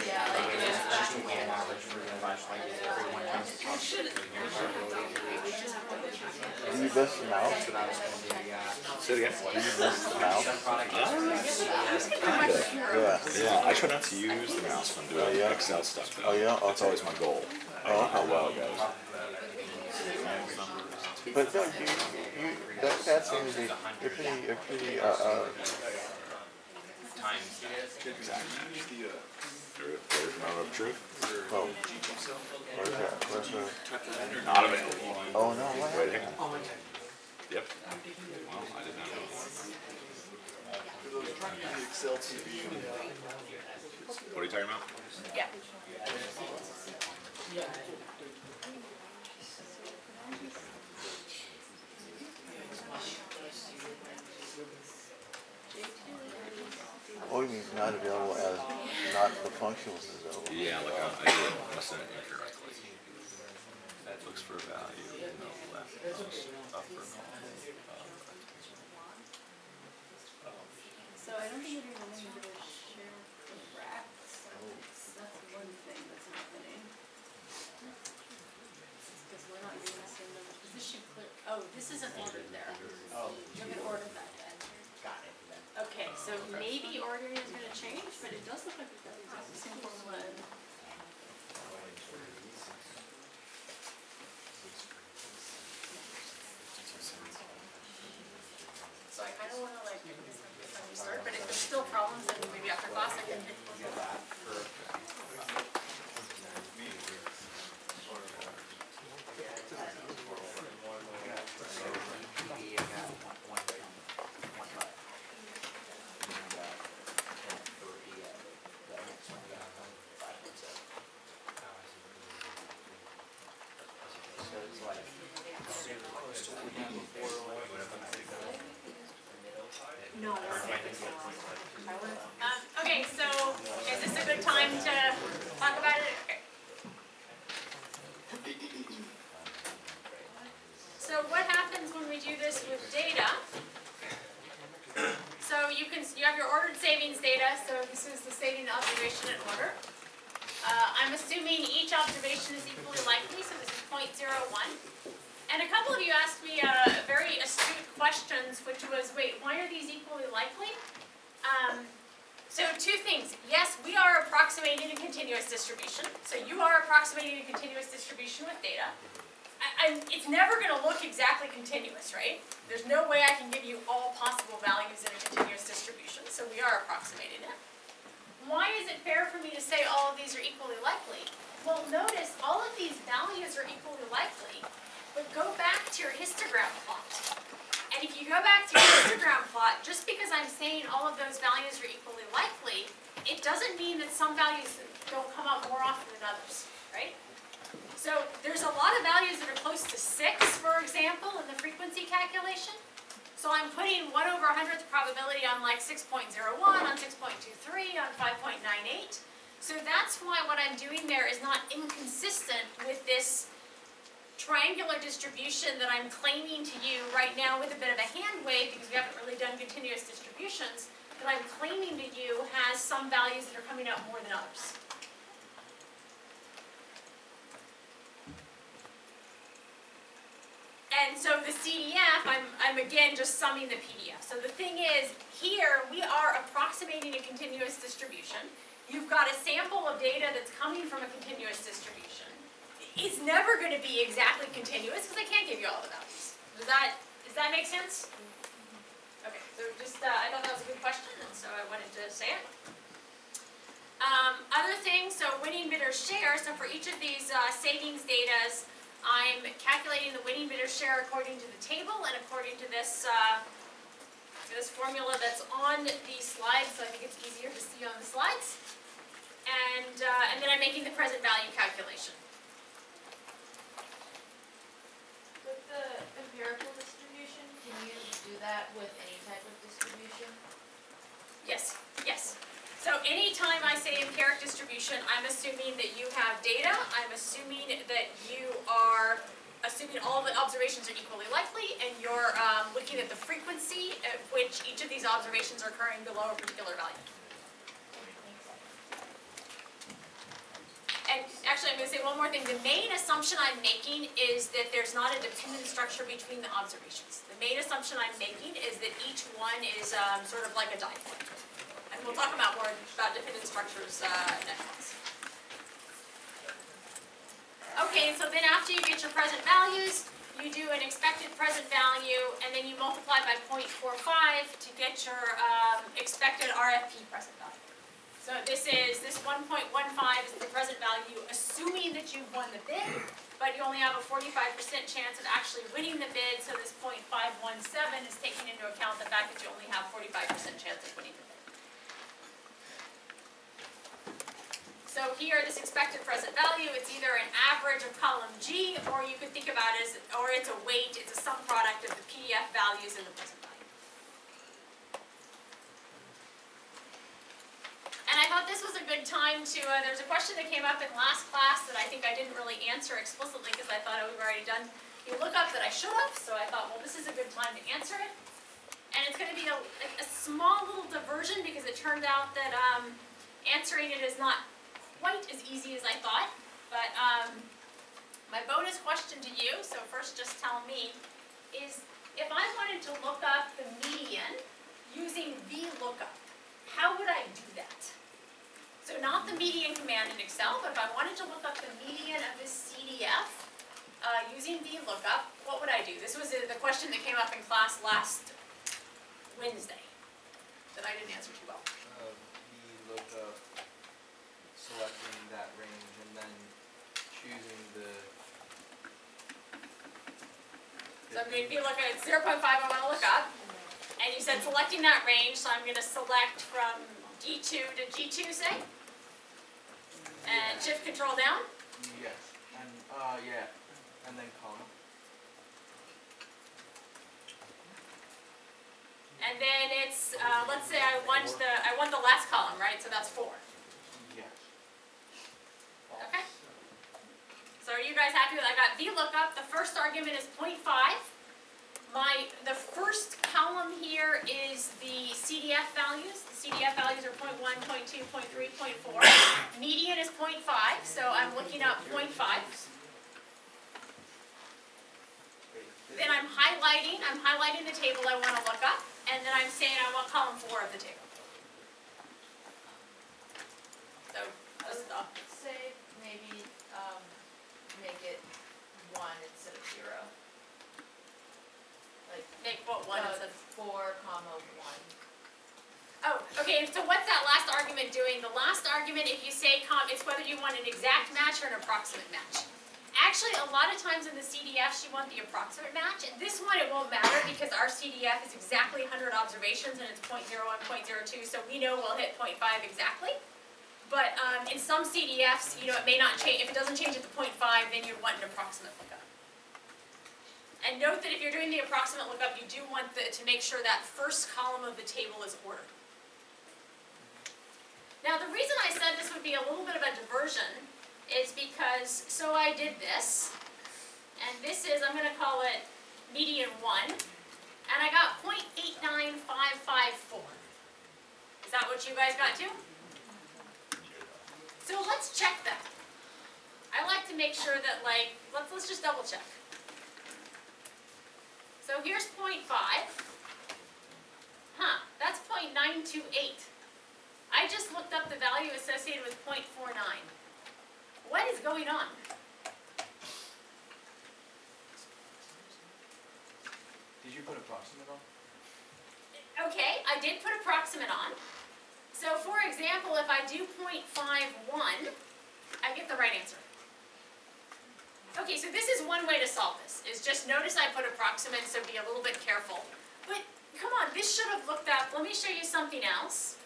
yeah, like it is Do you miss the mouse? Say it again. Do you miss the mouse? Kind of. Yeah. Yeah, I try not to use the mouse when I'm doing Excel stuff. Though. Oh, yeah? That's always my goal. I don't know how well it goes. But no, that seems to be, you're pretty, Exactly. There's no of truth. oh. Where's that? Where's the? Not available. Oh, no, what? Wait, hang on. Yep. Well, I did not know. What are you talking about? Yeah. Oh, you mean it's not available as, not the function was available? Yeah, like I must have it incorrectly. That looks for value, no left, upper, So I don't think we're going to share correct. That's one thing that's happening. Because we're not doing the same number. This should clear, oh, this isn't ordered there. You can order that then. Got it then. Okay, so maybe ordering is gonna change, but it does look like we've got exactly the same formula. So I kinda wanna like, start, but if there's still problems, then maybe after class I can. No. Okay, so is this a good time to talk about it? So what happens when we do this with data? So you have your ordered savings data, so this is the saving observation in order. I'm assuming each observation is equally likely, so this is 0.01. And a couple of you asked me very astute questions, which was, wait, why are these equally likely? So two things. Yes, we are approximating a continuous distribution. So you are approximating a continuous distribution with data. It's never going to look exactly continuous, right? There's no way I can give you all possible values in a continuous distribution, so we are approximating it. Why is it fair for me to say all of these are equally likely? Well, notice all of these values are equally likely, but go back to your histogram plot. And if you go back to your histogram plot, just because I'm saying all of those values are equally likely, it doesn't mean that some values don't come up more often than others, right? So there's a lot of values that are close to 6, for example, in the frequency calculation. So I'm putting 1/100th probability on like 6.01, on 6.23, on 5.98. So that's why what I'm doing there is not inconsistent with this triangular distribution that I'm claiming to you right now with a bit of a hand wave, because we haven't really done continuous distributions, that I'm claiming to you has some values that are coming out more than others. And so the CDF, I'm again just summing the PDF. So the thing is, here we are approximating a continuous distribution. You've got a sample of data that's coming from a continuous distribution. It's never going to be exactly continuous because I can't give you all the values. Does that make sense? Okay, so just, I thought that was a good question, and so I wanted to say it. Other things, so winning bidder share, so for each of these savings datas, I'm calculating the winning bidder share according to the table and according to this formula that's on the slides, so I think it's easier to see on the slides. And then I'm making the present value calculation. With the empirical distribution, can you do that with any type of distribution? Yes, yes. So anytime I say empiric distribution, I'm assuming that you have data. I'm assuming that you are assuming all the observations are equally likely, and you're looking at the frequency at which each of these observations are occurring below a particular value. And actually, I'm going to say one more thing. The main assumption I'm making is that there's not a dependent structure between the observations. The main assumption I'm making is that each one is sort of like a dipole. And we'll talk about more about dependent structures next class. Okay, so then after you get your present values, you do an expected present value, and then you multiply by 0.45 to get your expected RFP present value. So this 1.15 is the present value, assuming that you've won the bid, but you only have a 45% chance of actually winning the bid, so this 0.517 is taking into account the fact that you only have 45% chance of winning the bid. So here, this expected present value, it's either an average of column G, or you could think about it as, or it's a weight, it's a sum product of the PDF values and the present value. And I thought this was a good time to, there's a question that came up in last class that I think I didn't really answer explicitly because I thought we've already done the lookup that I should have, so I thought, well, this is a good time to answer it. And it's going to be a small little diversion because it turned out that answering it is not quite as easy as I thought, but my bonus question to you, so first just tell me, is if I wanted to look up the median using VLOOKUP, how would I do that? So not the median command in Excel, but if I wanted to look up the median of this CDF using VLOOKUP, what would I do? This was the question that came up in class last Wednesday that I didn't answer too well. VLOOKUP, selecting that range, and then choosing the... So I'm going to be looking at 0.5 I want to look up. And you said selecting that range, so I'm going to select from D2 to G2, say? And shift control down? Yes, and yeah, and then column. And then it's, let's say I want the last column, right? So that's 4. Yes. Okay. So are you guys happy with, I got VLOOKUP, the first argument is 0.5. The first column here is the CDF values. The CDF values are 0.1, 0.2, 0.3, 0.4. Median is 0.5, so I'm looking up 0.5. Then I'm highlighting the table I want to look up, and then I'm saying I want column 4 of the table. So, just thought. Say maybe, make it 1 instead of 0. Like, Make what one instead of 4, comma 1. Oh, okay, so what's that last argument doing? The last argument, if you say it's whether you want an exact match or an approximate match. Actually, a lot of times in the CDFs, you want the approximate match. And this one, it won't matter because our CDF is exactly 100 observations and it's 0.01, 0.02, so we know we'll hit 0.5 exactly. But in some CDFs, you know, it may not change. If it doesn't change at the 0.5, then you want an approximate lookup. And note that if you're doing the approximate lookup, you do want to make sure that first column of the table is ordered. Now, the reason I said this would be a little bit of a diversion is because, so I did this, and this is, I'm going to call it median 1, and I got 0.89554. Is that what you guys got to? So let's check that. I like to make sure that, like, let's just double check. So here's 0.5. That's 0.928. I just looked up the value associated with 0.49. What is going on? Did you put approximate on? Okay, I did put approximate on. So for example, if I do 0.51, I get the right answer. Okay, so this is one way to solve this, is just notice I put approximate, so be a little bit careful. But come on, this should have looked up. Let me show you something else.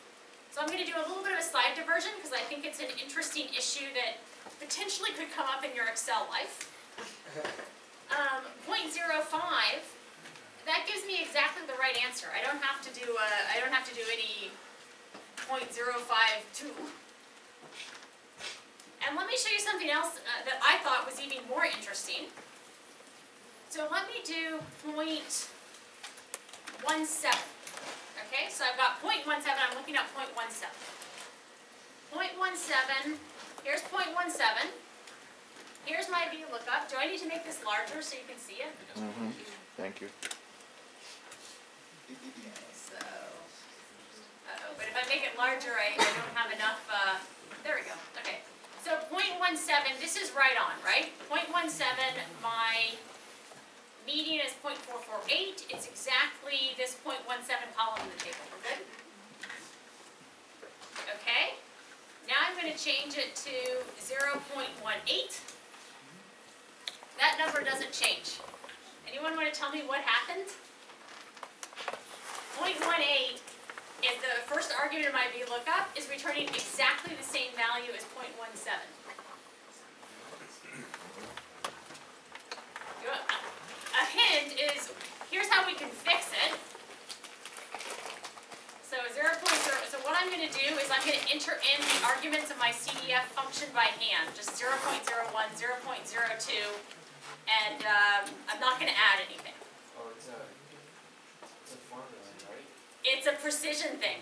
So I'm going to do a little bit of a side diversion because I think it's an interesting issue that potentially could come up in your Excel life. 0.05, that gives me exactly the right answer. I don't have to do any 0.052. And let me show you something else that I thought was even more interesting. So let me do 0.17. Okay, so I've got 0.17, I'm looking at 0.17. 0.17, here's 0.17. Here's my VLOOKUP. Do I need to make this larger so you can see it? Mm-hmm. Thank you. Okay, so, but if I make it larger, I don't have enough, there we go, okay. So 0.17, this is right on, right? 0.17, my median is 0.448. It's exactly this 0.17 column in the table. We're good? Okay. Now I'm going to change it to 0.18. That number doesn't change. Anyone want to tell me what happened? 0.18 is the first argument of my VLOOKUP is returning exactly the same value as 0.17. A hint is, here's how we can fix it. So 0.0, so what I'm going to do is I'm going to enter in the arguments of my CDF function by hand, just 0.01, 0.02, and I'm not going to add anything. Oh, it's a formula, right? It's a precision thing.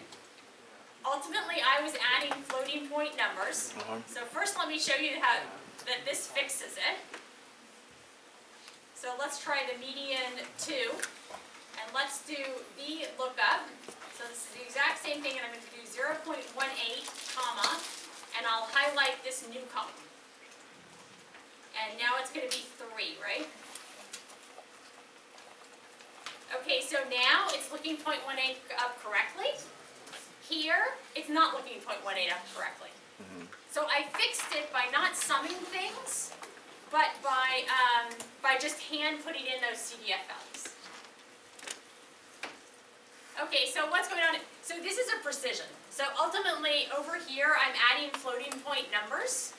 Ultimately, I was adding floating point numbers. So first let me show you how that this fixes it. So let's try the median 2, and let's do VLOOKUP. So this is the exact same thing, and I'm going to do 0.18, comma, and I'll highlight this new column. And now it's going to be 3, right? Okay, so now it's looking 0.18 up correctly. Here, it's not looking 0.18 up correctly. So I fixed it by not summing things, but by just hand putting in those CDF values. Okay, so what's going on? So this is a precision. So ultimately, over here, I'm adding floating point numbers.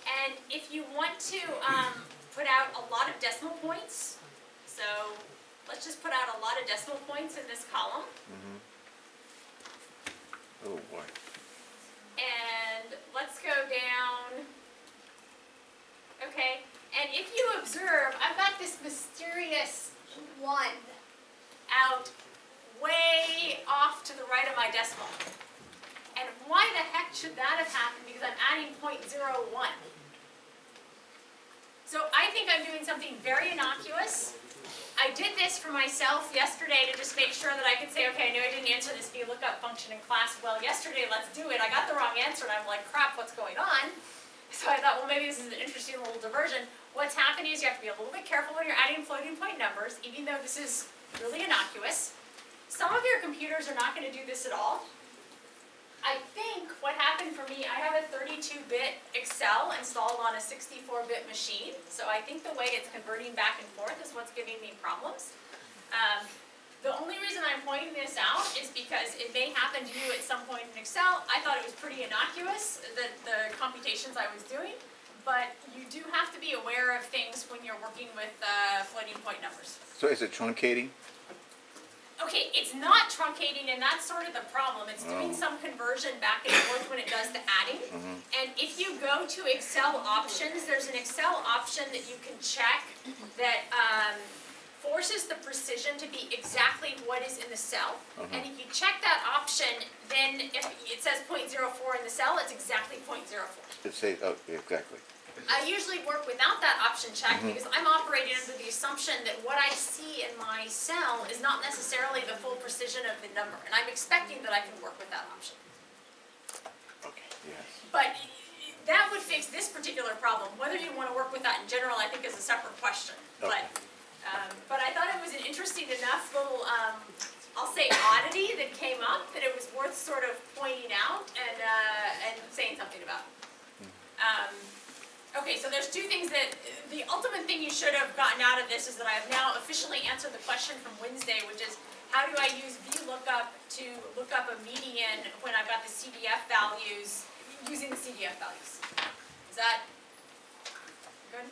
And if you want to put out a lot of decimal points, so let's just put out a lot of decimal points in this column. Oh boy. And let's go down. Okay, and if you observe, I've got this mysterious 1 out way off to the right of my decimal. And why the heck should that have happened? Because I'm adding 0.01. So I think I'm doing something very innocuous. I did this for myself yesterday to just make sure that I could say, okay, I know I didn't answer this VLOOKUP function in class well yesterday, let's do it. I got the wrong answer and I'm like, crap, what's going on? So I thought, well, maybe this is an interesting little diversion. What's happening is you have to be a little bit careful when you're adding floating point numbers, even though this is really innocuous. Some of your computers are not going to do this at all. I think what happened for me, I have a 32-bit Excel installed on a 64-bit machine, so I think the way it's converting back and forth is what's giving me problems. The only reason I'm pointing this out is because it may happen to you at some point in Excel. I thought it was pretty innocuous, the computations I was doing, but you do have to be aware of things when you're working with floating point numbers. So is it truncating? Okay, it's not truncating, and that's sort of the problem. It's doing some conversion back and forth when it does the adding. And if you go to Excel options, there's an Excel option that you can check that forces the precision to be exactly what is in the cell. And if you check that option, then if it says 0.04 in the cell, it's exactly 0.04. It says, oh, exactly. I usually work without that option checked because I'm operating under the assumption that what I see in my cell is not necessarily the full precision of the number, and I'm expecting that I can work with that option. Okay, yes. But that would fix this particular problem. Whether you want to work with that in general, I think is a separate question. Okay. But I thought it was an interesting enough little, I'll say oddity that came up that it was worth sort of pointing out and saying something about. Okay, so there's two things that, the ultimate thing you should have gotten out of this is that I have now officially answered the question from Wednesday, which is, how do I use VLOOKUP to look up a median when I've got the CDF values, using the CDF values? Is that good?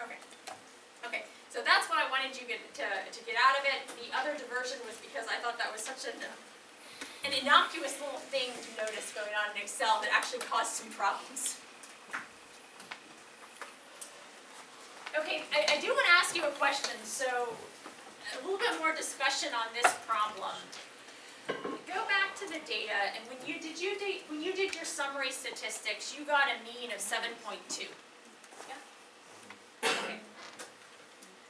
Okay. Okay, so that's what I wanted you to get out of it. The other diversion was because I thought that was such an innocuous little thing to notice going on in Excel that actually caused some problems. Okay, I do want to ask you a question, so a little bit more discussion on this problem. Go back to the data, and when you did your summary statistics, you got a mean of 7.2. Yeah? Okay.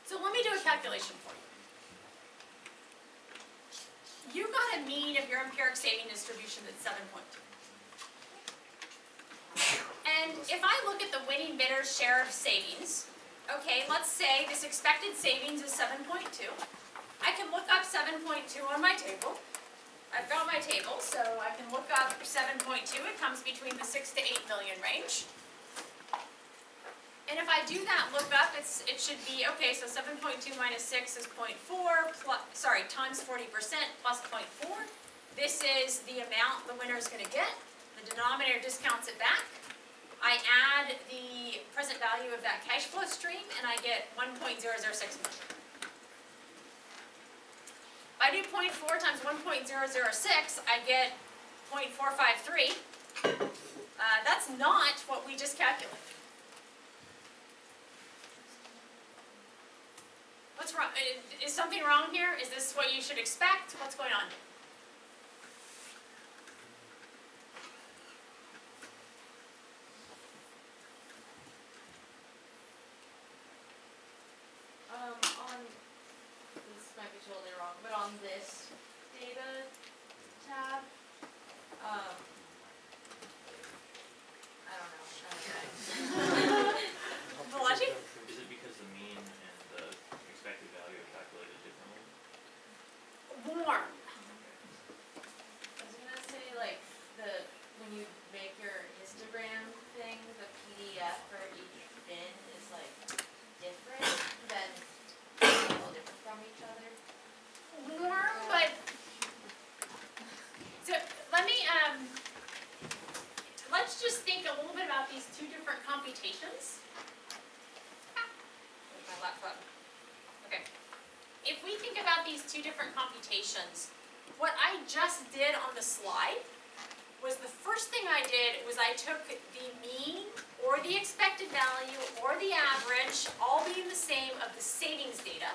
So let me do a calculation for you. You got a mean of your empiric saving distribution that's 7.2. And if I look at the winning bidder's share of savings, okay, let's say this expected savings is 7.2. I can look up 7.2 on my table. I've got my table, so I can look up 7.2. It comes between the 6 to 8 million range. And if I do that lookup, it should be, okay, so 7.2 minus 6 is 0.4, times 40% plus 0.4. This is the amount the winner is going to get. The denominator discounts it back. I add the present value of that cash flow stream, and I get 1.006 million. If I do 0.4 times 1.006, I get 0.453. That's not what we just calculated. What's wrong? Is something wrong here? Is this what you should expect? What's going on? This might be totally wrong, but on this data tab, I don't know. The logic? Is it because the mean and the expected value are calculated differently? Warm. I was gonna say, like, when you make your histogram thing, the PDF for each bin is like different than, a little different from each other. Warm, but so let me let's just think a little bit about these two different computations. Where's my laptop? Okay. If we think about these two different computations, what I just did on the slide was the first thing I did was I took the mean or the expected value or the average, all being the same, of the savings data,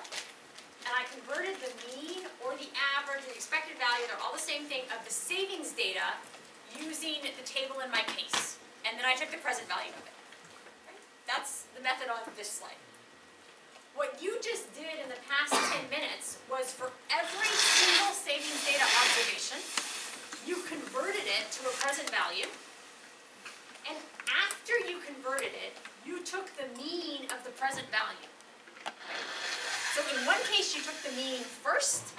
and I converted the mean or the average or the expected value, they're all the same thing, of the savings data using the table in my case. And then I took the present value of it. Okay? That's the method on this slide. What you just did in the past 10 minutes was for every single savings data observation, you converted it to a present value. And after you converted it, you took the mean of the present value. So in one case, you took the mean first.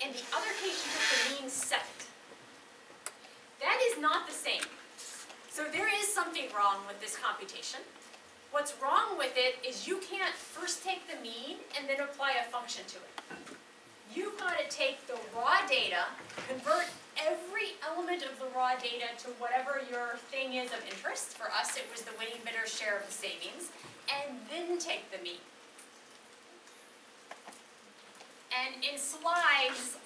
In the other case, you took the mean second. That is not the same. So there is something wrong with this computation. What's wrong with it is you can't first take the mean and then apply a function to it. You've got to take the raw data, convert every element of the raw data to whatever your thing is of interest. For us, it was the winning bidder's share of the savings, and then take the mean. And in slides,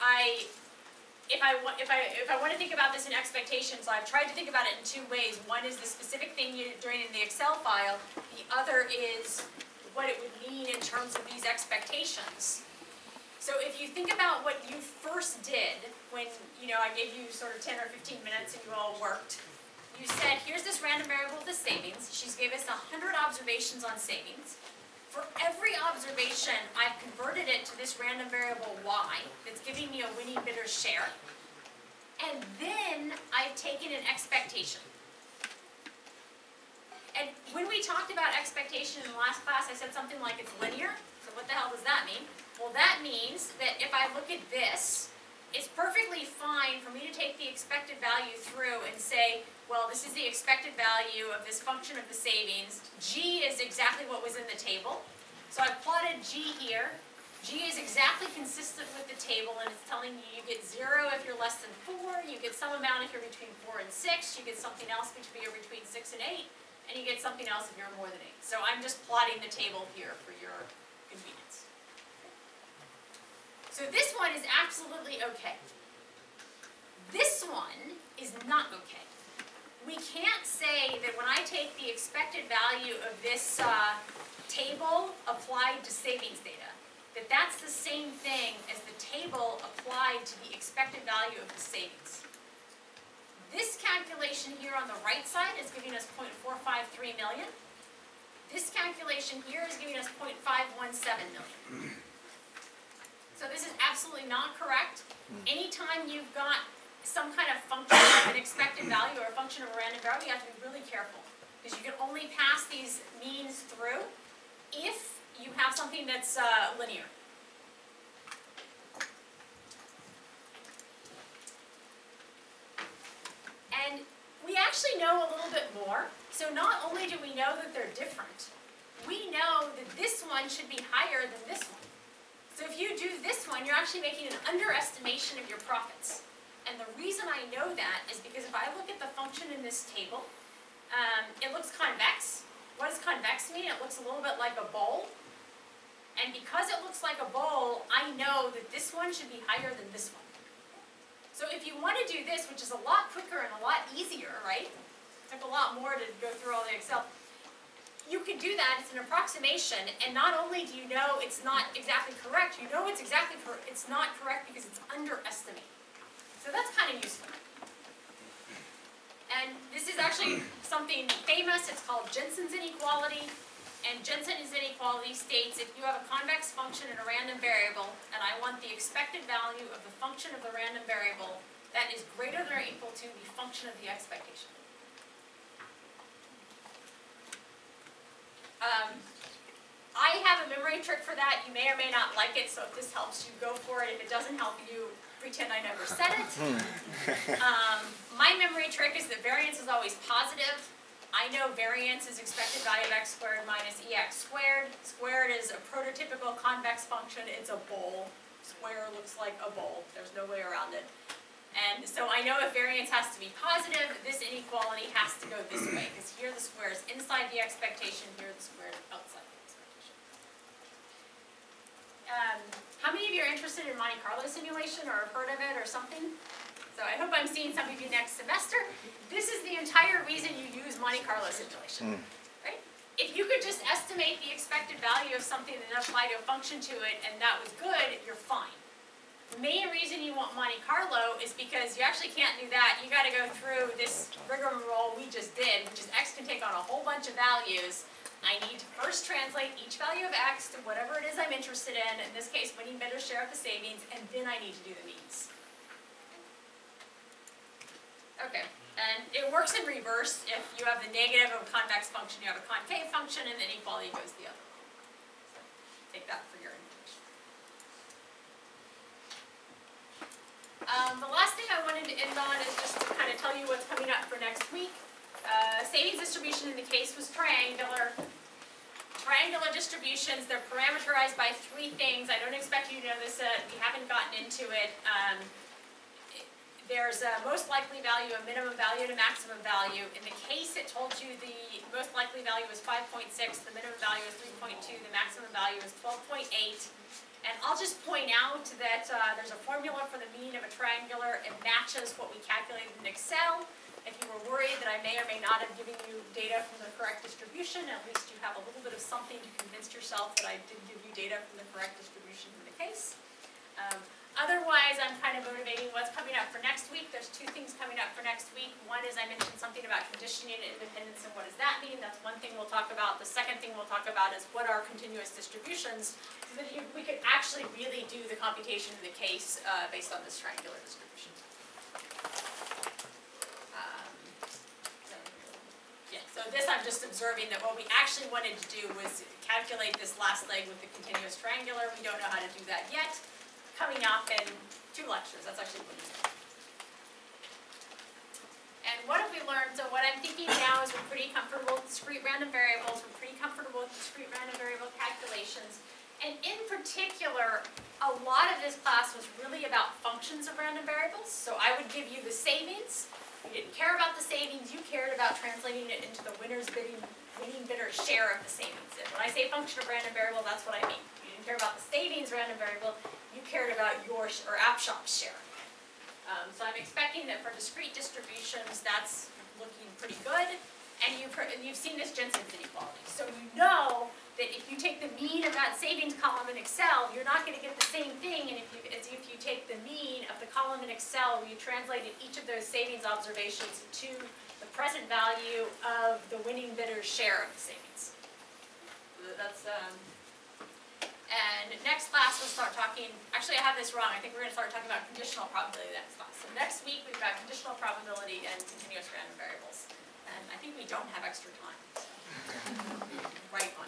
if I want to think about this in expectations, I've tried to think about it in two ways. One is the specific thing you're doing in the Excel file. The other is what it would mean in terms of these expectations. So if you think about what you first did when, I gave you sort of 10 or 15 minutes and you all worked, you said, here's this random variable, the savings. She's gave us 100 observations on savings. For every observation, I've converted it to this random variable y that's giving me a winning bidder's share. And then I've taken an expectation. And when we talked about expectation in the last class, I said something like it's linear. So what the hell does that mean? Well, that means that if I look at this, it's perfectly fine for me to take the expected value through and say, well, this is the expected value of this function of the savings. G is exactly what was in the table. So I've plotted G here. G is exactly consistent with the table, and it's telling you get 0 if you're less than 4, you get some amount if you're between 4 and 6, you get something else if you're between 6 and 8, and you get something else if you're more than 8. So I'm just plotting the table here for your convenience. So this one is absolutely okay. This one is not okay. We can't say that when I take the expected value of this table applied to savings data, that that's the same thing as the table applied to the expected value of the savings. This calculation here on the right side is giving us 0.453 million. This calculation here is giving us 0.517 million. So this is absolutely not correct. Anytime you've got some kind of function of an expected value or a function of a random variable, you have to be really careful. Because you can only pass these means through if you have something that's linear. And we actually know a little bit more. So not only do we know that they're different, we know that this one should be higher than this one. So if you do this one, you're actually making an underestimation of your profits. And the reason I know that is because if I look at the function in this table, it looks convex. What does convex mean? It looks a little bit like a bowl. And because it looks like a bowl, I know that this one should be higher than this one. So if you want to do this, which is a lot quicker and a lot easier, right? It took a lot more to go through all the Excel. You can do that. It's an approximation. And not only do you know it's not exactly correct, you know it's not correct because it's underestimated. So that's kind of useful. And this is actually something famous. It's called Jensen's inequality. And Jensen's inequality states if you have a convex function and a random variable, and I want the expected value of the function of the random variable that is greater than or equal to the function of the expectation. I have a memory trick for that. You may or may not like it, so if this helps you, go for it. If it doesn't help you, pretend I never said it. My memory trick is that variance is always positive. I know variance is expected value of x squared minus ex squared. Squared is a prototypical convex function. It's a bowl. Square looks like a bowl. There's no way around it. And so I know if variance has to be positive, this inequality has to go this way, because here the square is inside the expectation, here the square is outside the expectation. How many of you are interested in Monte Carlo simulation or have heard of it or something? So I hope I'm seeing some of you next semester. This is the entire reason you use Monte Carlo simulation, right? If you could just estimate the expected value of something and apply to a function to it and that was good, you're fine. The main reason you want Monte Carlo is because you actually can't do that. You got to go through this rigmarole we just did, which is x can take on a whole bunch of values, I need to first translate each value of X to whatever it is I'm interested in this case, winning bidder's share of the savings, and then I need to do the means. Okay, and it works in reverse. If you have the negative of a convex function, you have a concave function, and then equality goes the other way. So take that for your information. The last thing I wanted to end on is just to kind of tell you what's coming up for next week. Savings distribution in the case was triangular. Triangular distributions, they're parameterized by three things. I don't expect you to know this, we haven't gotten into it. There's a most likely value, a minimum value, and a maximum value. In the case, it told you the most likely value was 5.6, the minimum value is 3.2, the maximum value is 12.8. And I'll just point out that there's a formula for the mean of a triangular. It matches what we calculated in Excel. If you were worried that I may or may not have given you data from the correct distribution, at least you have a little bit of something to convince yourself that I did give you data from the correct distribution in the case. Otherwise, I'm kind of motivating what's coming up for next week. There's two things coming up for next week. One is I mentioned something about conditioning and independence, and what does that mean? That's one thing we'll talk about. The second thing we'll talk about is what are continuous distributions, so that we could actually really do the computation in the case based on this triangular distribution. So this I'm just observing that what we actually wanted to do was calculate this last leg with the continuous triangular. We don't know how to do that yet. Coming up in 2 lectures, that's actually what we're doing. And what have we learned? So what I'm thinking now is we're pretty comfortable with discrete random variables. We're pretty comfortable with discrete random variable calculations. And in particular, a lot of this class was really about functions of random variables. So I would give you the savings. You didn't care about the savings, you cared about translating it into the winning bidder's share of the savings. And when I say function of random variable, that's what I mean. You didn't care about the savings random variable, you cared about your or AppShop's share. So I'm expecting that for discrete distributions, that's looking pretty good. And you've seen this Jensen's inequality. So you know that if you take the mean of that savings column in Excel, you're not going to get the same thing as if you take the mean of the column in Excel where you translated each of those savings observations to the present value of the winning bidder's share of the savings. That's, and next class we'll start talking, actually I have this wrong, I think we're going to start talking about conditional probability next class. So next week we've got conditional probability and continuous random variables. And I think we don't have extra time. So. Right on.